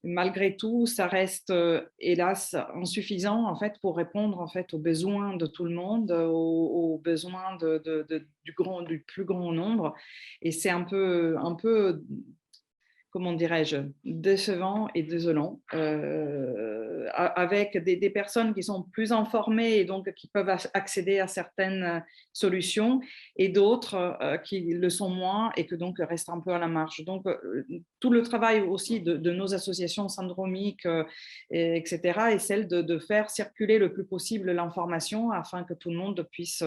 malgré tout, ça reste hélas insuffisant en fait pour répondre en fait aux besoins de tout le monde, aux besoins du plus grand nombre. Et c'est un peu comment dirais-je, décevant et désolant, avec des personnes qui sont plus informées et donc qui peuvent accéder à certaines solutions et d'autres qui le sont moins et que donc restent un peu à la marge. Donc, tout le travail aussi de nos associations syndromiques, etc., est celle de faire circuler le plus possible l'information afin que tout le monde puisse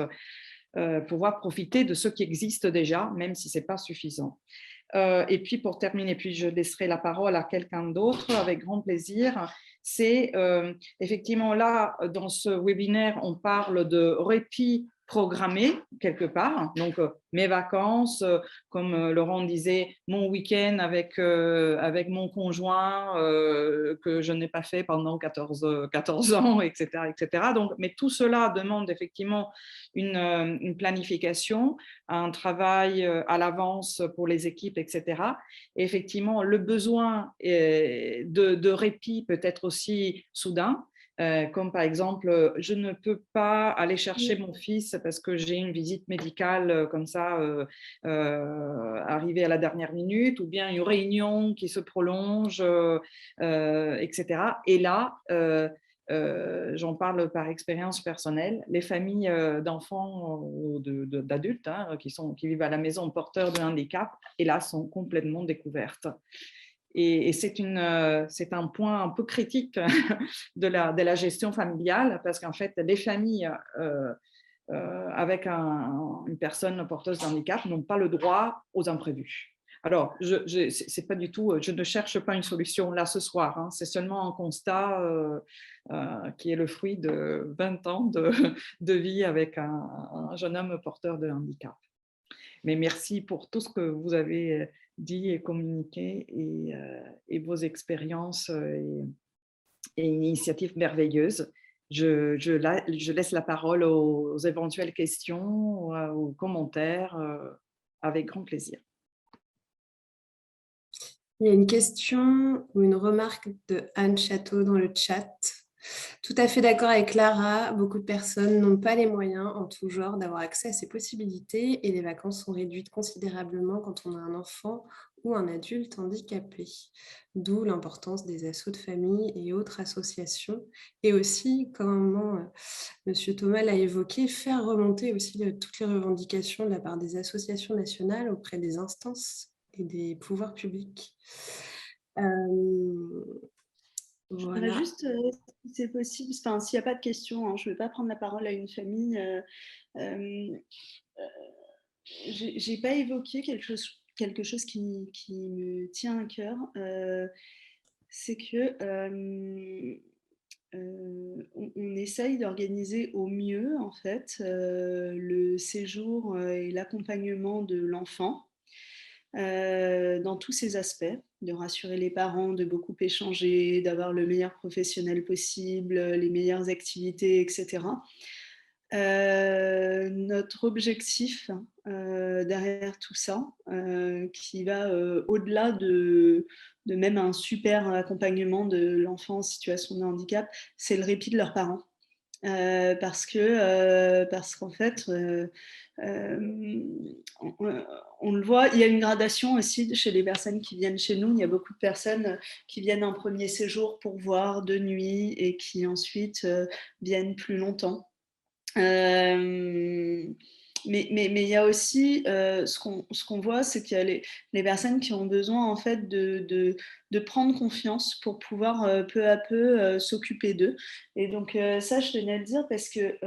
pouvoir profiter de ce qui existe déjà, même si ce n'est pas suffisant. Et puis pour terminer, puis je laisserai la parole à quelqu'un d'autre avec grand plaisir. C'est effectivement là, dans ce webinaire, on parle de répit programmé quelque part, donc mes vacances, comme Laurent disait, mon week-end avec mon conjoint que je n'ai pas fait pendant 14 ans, etc., etc. Donc, mais tout cela demande effectivement une planification, un travail à l'avance pour les équipes, etc. Et effectivement, le besoin de répit peut être aussi soudain. Comme par exemple, je ne peux pas aller chercher mon fils parce que j'ai une visite médicale comme ça, arrivée à la dernière minute, ou bien une réunion qui se prolonge, etc. Et là, j'en parle par expérience personnelle, les familles d'enfants ou d'adultes qui vivent à la maison porteurs de handicap, et là, sont complètement découvertes. Et c'est un point un peu critique de la gestion familiale, parce qu'en fait, les familles avec une personne porteuse de handicap n'ont pas le droit aux imprévus. Alors, c'est pas du tout, je ne cherche pas une solution là ce soir, hein, c'est seulement un constat qui est le fruit de 20 ans de vie avec un jeune homme porteur de handicap. Mais merci pour tout ce que vous avez dit et communiqué et vos expériences et initiatives merveilleuses. Je laisse la parole aux éventuelles questions, aux commentaires, avec grand plaisir. Il y a une question ou une remarque de Anne Château dans le chat. Tout à fait d'accord avec Lara, beaucoup de personnes n'ont pas les moyens en tout genre d'avoir accès à ces possibilités et les vacances sont réduites considérablement quand on a un enfant ou un adulte handicapé. D'où l'importance des assos de famille et autres associations. Et aussi, comment M. Thomas l'a évoqué, faire remonter aussi toutes les revendications de la part des associations nationales auprès des instances et des pouvoirs publics. Je voudrais juste, si c'est possible, s'il n'y a pas de questions, hein, je ne vais pas prendre la parole à une famille. Je n'ai pas évoqué quelque quelque chose qui me tient à cœur, c'est que on essaye d'organiser au mieux, en fait, le séjour et l'accompagnement de l'enfant dans tous ses aspects, de rassurer les parents, de beaucoup échanger, d'avoir le meilleur professionnel possible, les meilleures activités, etc. Notre objectif derrière tout ça, qui va au-delà de même un super accompagnement de l'enfant en situation de handicap, c'est le répit de leurs parents. Parce qu'en fait, on le voit, il y a une gradation aussi chez les personnes qui viennent chez nous. Il y a beaucoup de personnes qui viennent un premier séjour pour voir de nuit et qui ensuite viennent plus longtemps. Mais il y a aussi ce qu'on voit, c'est qu'il y a les personnes qui ont besoin en fait de prendre confiance pour pouvoir peu à peu s'occuper d'eux. Et donc ça, je tenais à le dire parce que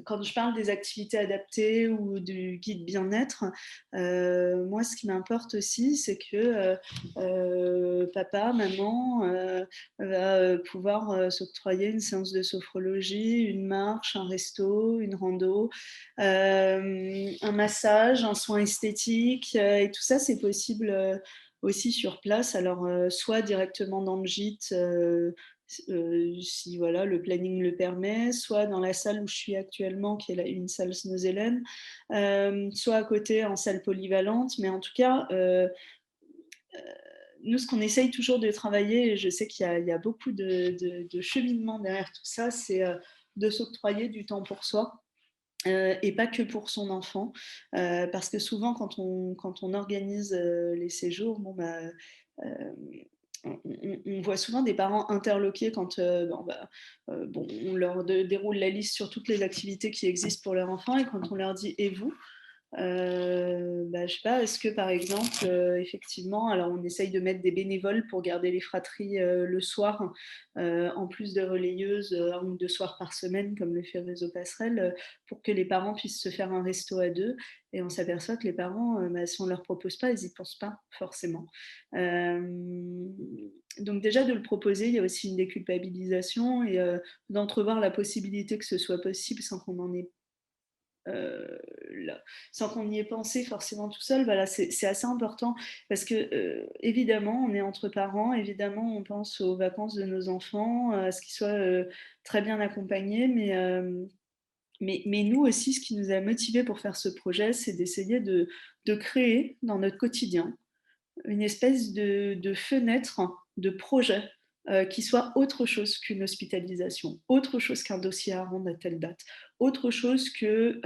quand je parle des activités adaptées ou du guide bien-être, moi, ce qui m'importe aussi, c'est que papa, maman va pouvoir s'octroyer une séance de sophrologie, une marche, un resto, une rando, un massage, un soin esthétique, et tout ça, c'est possible aussi sur place. Alors, soit directement dans le gîte, si voilà, le planning le permet, soit dans la salle où je suis actuellement, qui est une salle Snozelen, soit à côté en salle polyvalente, mais en tout cas, nous, ce qu'on essaye toujours de travailler, et je sais qu'il y a beaucoup de cheminement derrière tout ça, c'est de s'octroyer du temps pour soi. Et pas que pour son enfant, parce que souvent quand on organise les séjours, bon, on voit souvent des parents interloqués quand on leur déroule la liste sur toutes les activités qui existent pour leur enfant, et quand on leur dit « et vous ?» je sais pas, est-ce que par exemple, effectivement, alors on essaye de mettre des bénévoles pour garder les fratries le soir, en plus de relayeuses, 1 ou 2 soirs par semaine, comme le fait Réseau Passerelle, pour que les parents puissent se faire un resto à 2. Et on s'aperçoit que les parents, si on ne leur propose pas, ils n'y pensent pas forcément. Donc déjà de le proposer, il y a aussi une déculpabilisation et d'entrevoir la possibilité que ce soit possible sans qu'on en ait sans qu'on y ait pensé forcément tout seul, voilà, c'est assez important parce que évidemment on est entre parents, évidemment on pense aux vacances de nos enfants, à ce qu'ils soient très bien accompagnés, mais nous aussi, ce qui nous a motivés pour faire ce projet, c'est d'essayer de créer dans notre quotidien une espèce de fenêtre de projet qui soit autre chose qu'une hospitalisation, autre chose qu'un dossier à rendre à telle date, autre chose que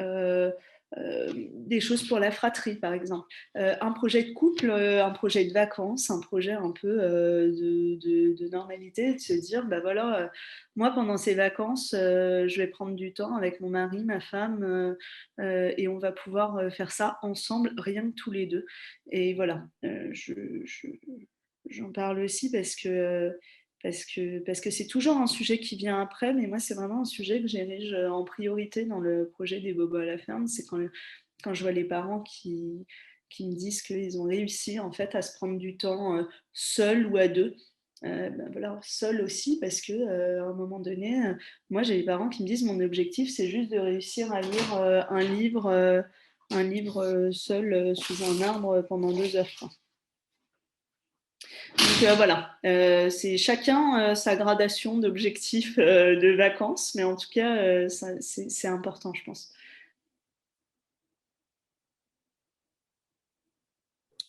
des choses pour la fratrie, par exemple. Un projet de couple, un projet de vacances, un projet un peu de normalité, de se dire, bah voilà, moi pendant ces vacances, je vais prendre du temps avec mon mari, ma femme, et on va pouvoir faire ça ensemble, rien que tous les deux. Et voilà, j'en parle aussi parce que c'est toujours un sujet qui vient après, mais moi, c'est vraiment un sujet que j'érige en priorité dans le projet des bobos à la ferme. C'est quand je vois les parents qui me disent qu'ils ont réussi en fait à se prendre du temps seul ou à deux. Voilà, seul aussi, parce que à un moment donné, moi j'ai des parents qui me disent mon objectif c'est juste de réussir à lire un livre seul sous un arbre pendant 2 heures. Quoi. Donc voilà, c'est chacun sa gradation d'objectifs de vacances, mais en tout cas, c'est important, je pense.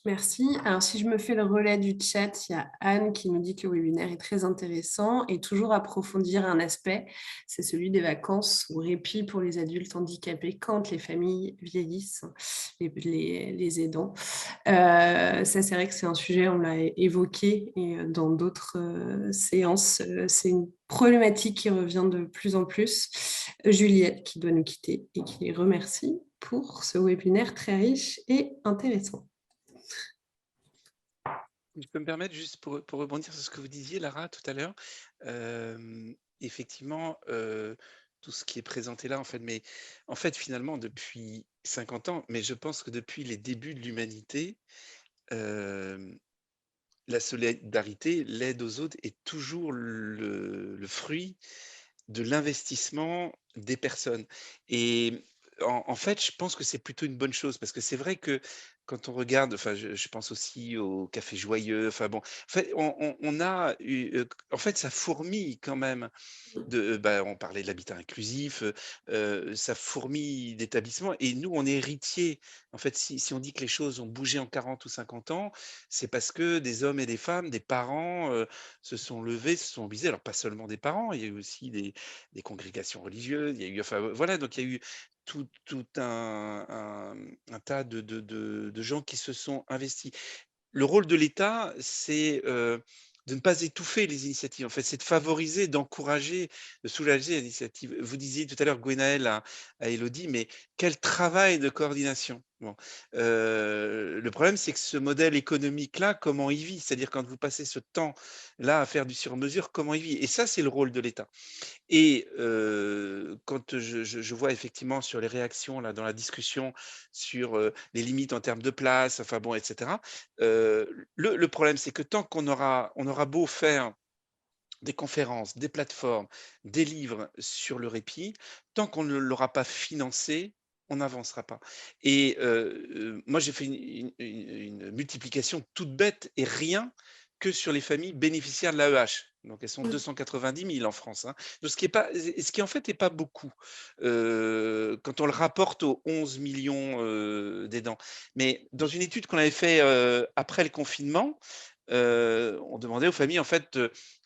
Merci. Alors, si je me fais le relais du chat, il y a Anne qui nous dit que le webinaire est très intéressant et toujours approfondir un aspect, c'est celui des vacances ou répit pour les adultes handicapés quand les familles vieillissent, les aidants. Ça, c'est vrai que c'est un sujet, on l'a évoqué et dans d'autres séances, c'est une problématique qui revient de plus en plus. Juliette qui doit nous quitter et qui les remercie pour ce webinaire très riche et intéressant. Je peux me permettre juste pour rebondir sur ce que vous disiez, Lara, tout à l'heure. Effectivement, tout ce qui est présenté là, en fait, finalement, depuis 50 ans, mais je pense que depuis les débuts de l'humanité, la solidarité, l'aide aux autres est toujours le fruit de l'investissement des personnes. Et en fait, je pense que c'est plutôt une bonne chose parce que c'est vrai que quand on regarde, enfin, je pense aussi au Café Joyeux, enfin bon, en fait, on a eu, en fait, ça fourmille quand même bah, on parlait de l'habitat inclusif, ça fourmille d'établissements et nous, on est héritiers. En fait, si on dit que les choses ont bougé en 40 ou 50 ans, c'est parce que des hommes et des femmes, des parents, se sont levés, se sont mobilisés. Alors pas seulement des parents, il y a eu aussi des congrégations religieuses, il y a eu enfin, voilà, donc il y a eu tout un tas de gens qui se sont investis. Le rôle de l'État, c'est, de ne pas étouffer les initiatives. En fait, c'est de favoriser, d'encourager, de soulager les initiatives. Vous disiez tout à l'heure, Gwenaël à Élodie, mais quel travail de coordination. Bon, le problème, c'est que ce modèle économique-là, comment il vit? C'est-à-dire quand vous passez ce temps-là à faire du sur-mesure, comment il vit? Et ça, c'est le rôle de l'État. Et quand je vois effectivement sur les réactions là, dans la discussion sur les limites en termes de place, enfin bon, etc. Le problème, c'est que tant on aura beau faire des conférences, des plateformes, des livres sur le répit, tant qu'on ne l'aura pas financé, on n'avancera pas. Et moi, j'ai fait une multiplication toute bête et rien que sur les familles bénéficiaires de l'AEH. Donc, elles sont 290 000 en France, hein. Donc, ce qui en fait n'est pas beaucoup quand on le rapporte aux 11 millions d'aidants. Mais dans une étude qu'on avait fait après le confinement, on demandait aux familles, en fait,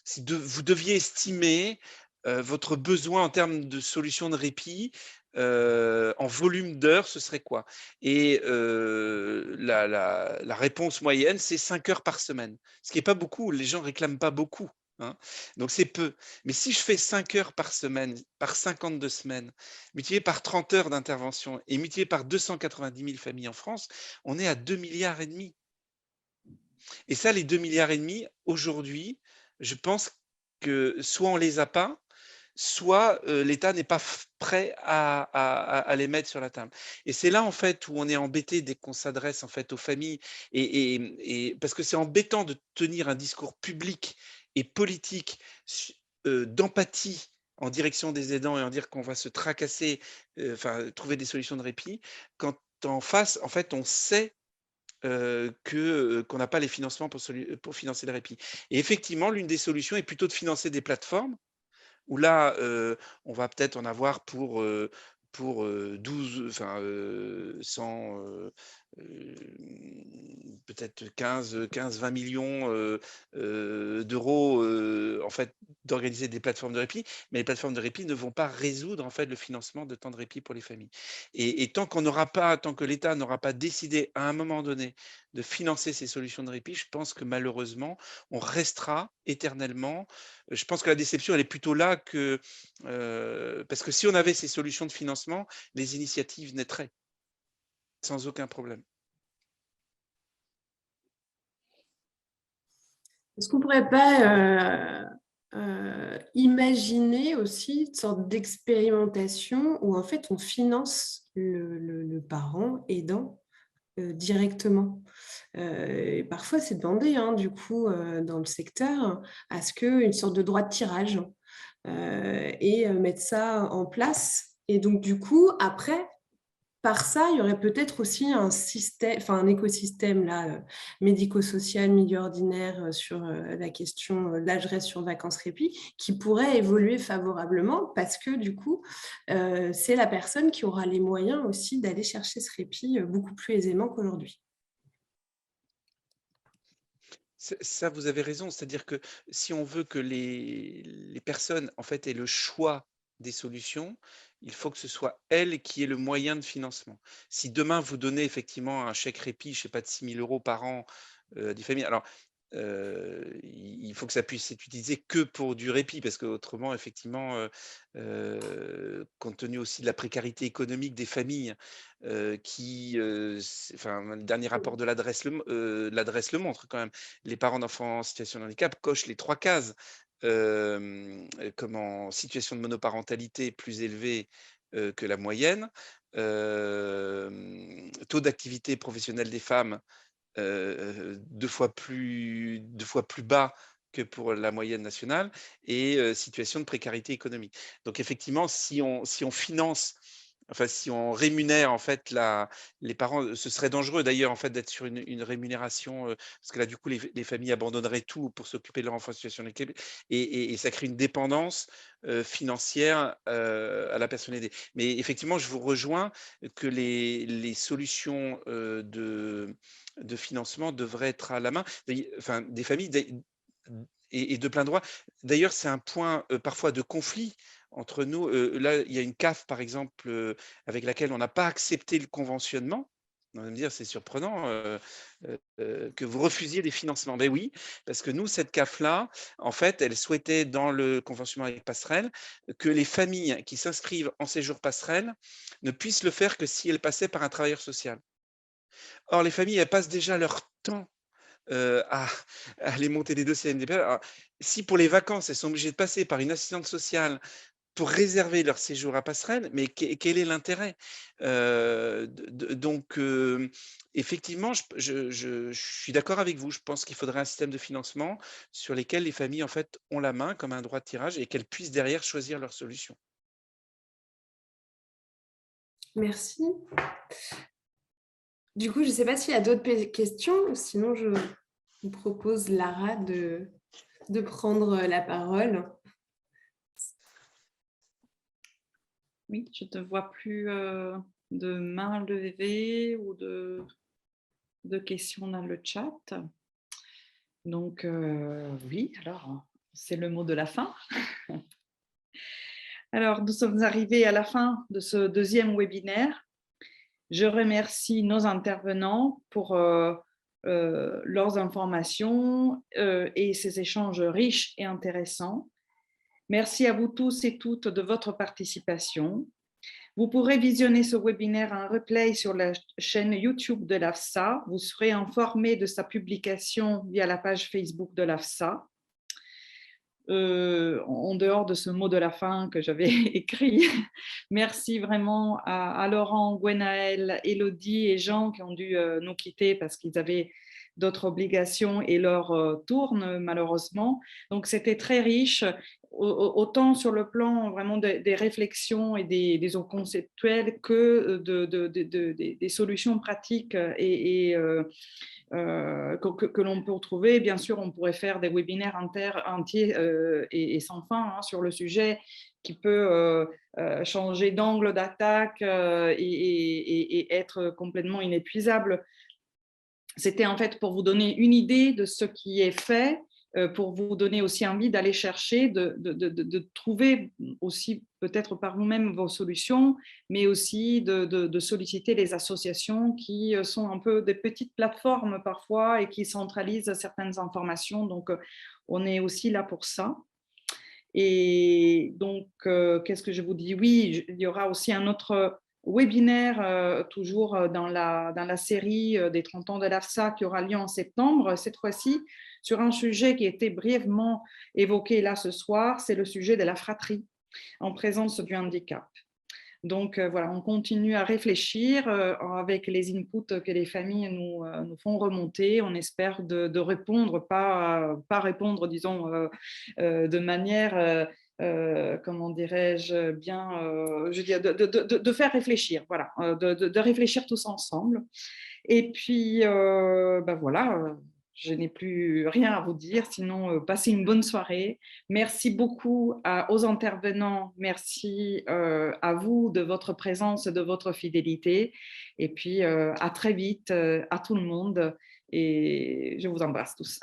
si vous deviez estimer votre besoin en termes de solutions de répit en volume d'heures, ce serait quoi? Et la réponse moyenne, c'est 5 heures par semaine. Ce qui n'est pas beaucoup, les gens réclament pas beaucoup, hein. Donc c'est peu. Mais si je fais 5 heures par semaine, par 52 semaines, multiplié par 30 heures d'intervention et multiplié par 290 000 familles en France, on est à 2,5 milliards. Et ça, les 2,5 milliards aujourd'hui, je pense que soit on les a pas, soit l'État n'est pas prêt à les mettre sur la table. Et c'est là en fait où on est embêté dès qu'on s'adresse en fait aux familles et parce que c'est embêtant de tenir un discours public et politique d'empathie en direction des aidants et en dire qu'on va se tracasser, enfin trouver des solutions de répit, quand en face, en fait, on sait qu'on n'a pas les financements pour financer le répit. Et effectivement, l'une des solutions est plutôt de financer des plateformes où là, on va peut-être en avoir pour 12, enfin, 100, peut-être 15-20 millions d'euros, en fait, d'organiser des plateformes de répit. Mais les plateformes de répit ne vont pas résoudre, en fait, le financement de temps de répit pour les familles. Et tant que l'État n'aura pas décidé à un moment donné de financer ces solutions de répit, je pense que malheureusement, on restera éternellement. Je pense que la déception, elle est plutôt là que parce que si on avait ces solutions de financement, les initiatives naîtraient sans aucun problème. Est-ce qu'on ne pourrait pas imaginer aussi une sorte d'expérimentation où en fait on finance le parent aidant directement? Et parfois, c'est demandé, hein, du coup, dans le secteur, à ce qu'une sorte de droit de tirage et mettre ça en place. Et donc, du coup, après, par ça, il y aurait peut-être aussi un système, enfin un écosystème là, médico-social, milieu ordinaire sur la question de l'âge reste sur vacances répit, qui pourrait évoluer favorablement parce que du coup, c'est la personne qui aura les moyens aussi d'aller chercher ce répit beaucoup plus aisément qu'aujourd'hui. Ça, vous avez raison. C'est-à-dire que si on veut que les personnes, en fait, aient le choix des solutions, il faut que ce soit elles qui aient le moyen de financement. Si demain, vous donnez effectivement un chèque répit, je ne sais pas, de 6 000 euros par an à des familles, alors il faut que ça puisse être utilisé que pour du répit, parce qu'autrement, effectivement, compte tenu aussi de la précarité économique des familles, enfin, le dernier rapport de l'adresse le montre quand même. Les parents d'enfants en situation de handicap cochent les 3 cases. Comme en situation de monoparentalité plus élevée que la moyenne, taux d'activité professionnelle des femmes 2 fois plus bas que pour la moyenne nationale et situation de précarité économique. Donc effectivement, si on finance, enfin si on rémunère en fait les parents, ce serait dangereux d'ailleurs en fait d'être sur une rémunération, parce que là du coup les familles abandonneraient tout pour s'occuper de leur enfant en situation de handicap et ça crée une dépendance, financière, à la personne aidée. Mais effectivement, je vous rejoins que les solutions, de financement devraient être à la main. Enfin, des familles et de plein droit. D'ailleurs, c'est un point parfois de conflit entre nous. Là, il y a une CAF, par exemple, avec laquelle on n'a pas accepté le conventionnement. On va me dire, c'est surprenant que vous refusiez des financements. Ben oui, parce que nous, cette CAF-là, en fait, elle souhaitait, dans le conventionnement avec Passerelle, que les familles qui s'inscrivent en séjour Passerelle ne puissent le faire que si elles passaient par un travailleur social. Or, les familles, elles passent déjà leur temps à aller monter des dossiers MDPH. Alors, si pour les vacances, elles sont obligées de passer par une assistante sociale pour réserver leur séjour à Passerelle, mais quel est l'intérêt? Donc, effectivement, je suis d'accord avec vous. Je pense qu'il faudrait un système de financement sur lesquels les familles, en fait, ont la main comme un droit de tirage et qu'elles puissent derrière choisir leur solution. Merci. Du coup, je ne sais pas s'il y a d'autres questions, sinon je vous propose, Lara, de prendre la parole. Oui, je ne vois plus de main levée ou de questions dans le chat. Donc, oui, alors, c'est le mot de la fin. Alors, nous sommes arrivés à la fin de ce deuxième webinaire. Je remercie nos intervenants pour leurs informations et ces échanges riches et intéressants. Merci à vous tous et toutes de votre participation. Vous pourrez visionner ce webinaire en replay sur la chaîne YouTube de l'AFSA. Vous serez informé de sa publication via la page Facebook de l'AFSA. En dehors de ce mot de la fin que j'avais écrit, merci vraiment à Laurent, Gwenaël, Élodie et Jean qui ont dû nous quitter parce qu'ils avaient d'autres obligations et leur tourne malheureusement. Donc c'était très riche, autant sur le plan vraiment des réflexions et des eaux conceptuelles que des solutions pratiques que l'on peut retrouver. Bien sûr, on pourrait faire des webinaires entiers et sans fin sur le sujet qui peut changer d'angle d'attaque et être complètement inépuisable. C'était en fait pour vous donner une idée de ce qui est fait, pour vous donner aussi envie d'aller chercher, de trouver aussi peut-être par vous-même vos solutions, mais aussi de solliciter les associations qui sont un peu des petites plateformes parfois et qui centralisent certaines informations. Donc, on est aussi là pour ça. Et donc, qu'est-ce que je vous dis? Oui, il y aura aussi un autre webinaire, toujours dans la série des 30 ans de l'AFSA qui aura lieu en septembre, cette fois-ci, sur un sujet qui était brièvement évoqué là ce soir, c'est le sujet de la fratrie en présence du handicap. Donc voilà, on continue à réfléchir avec les inputs que les familles nous font remonter. On espère de répondre, pas répondre, disons, de manière, comment dirais-je, bien, je veux dire, de faire réfléchir, voilà, de réfléchir tous ensemble. Et puis, ben voilà, je n'ai plus rien à vous dire, sinon passez une bonne soirée. Merci beaucoup aux intervenants, merci à vous de votre présence, de votre fidélité. Et puis, à très vite à tout le monde et je vous embrasse tous.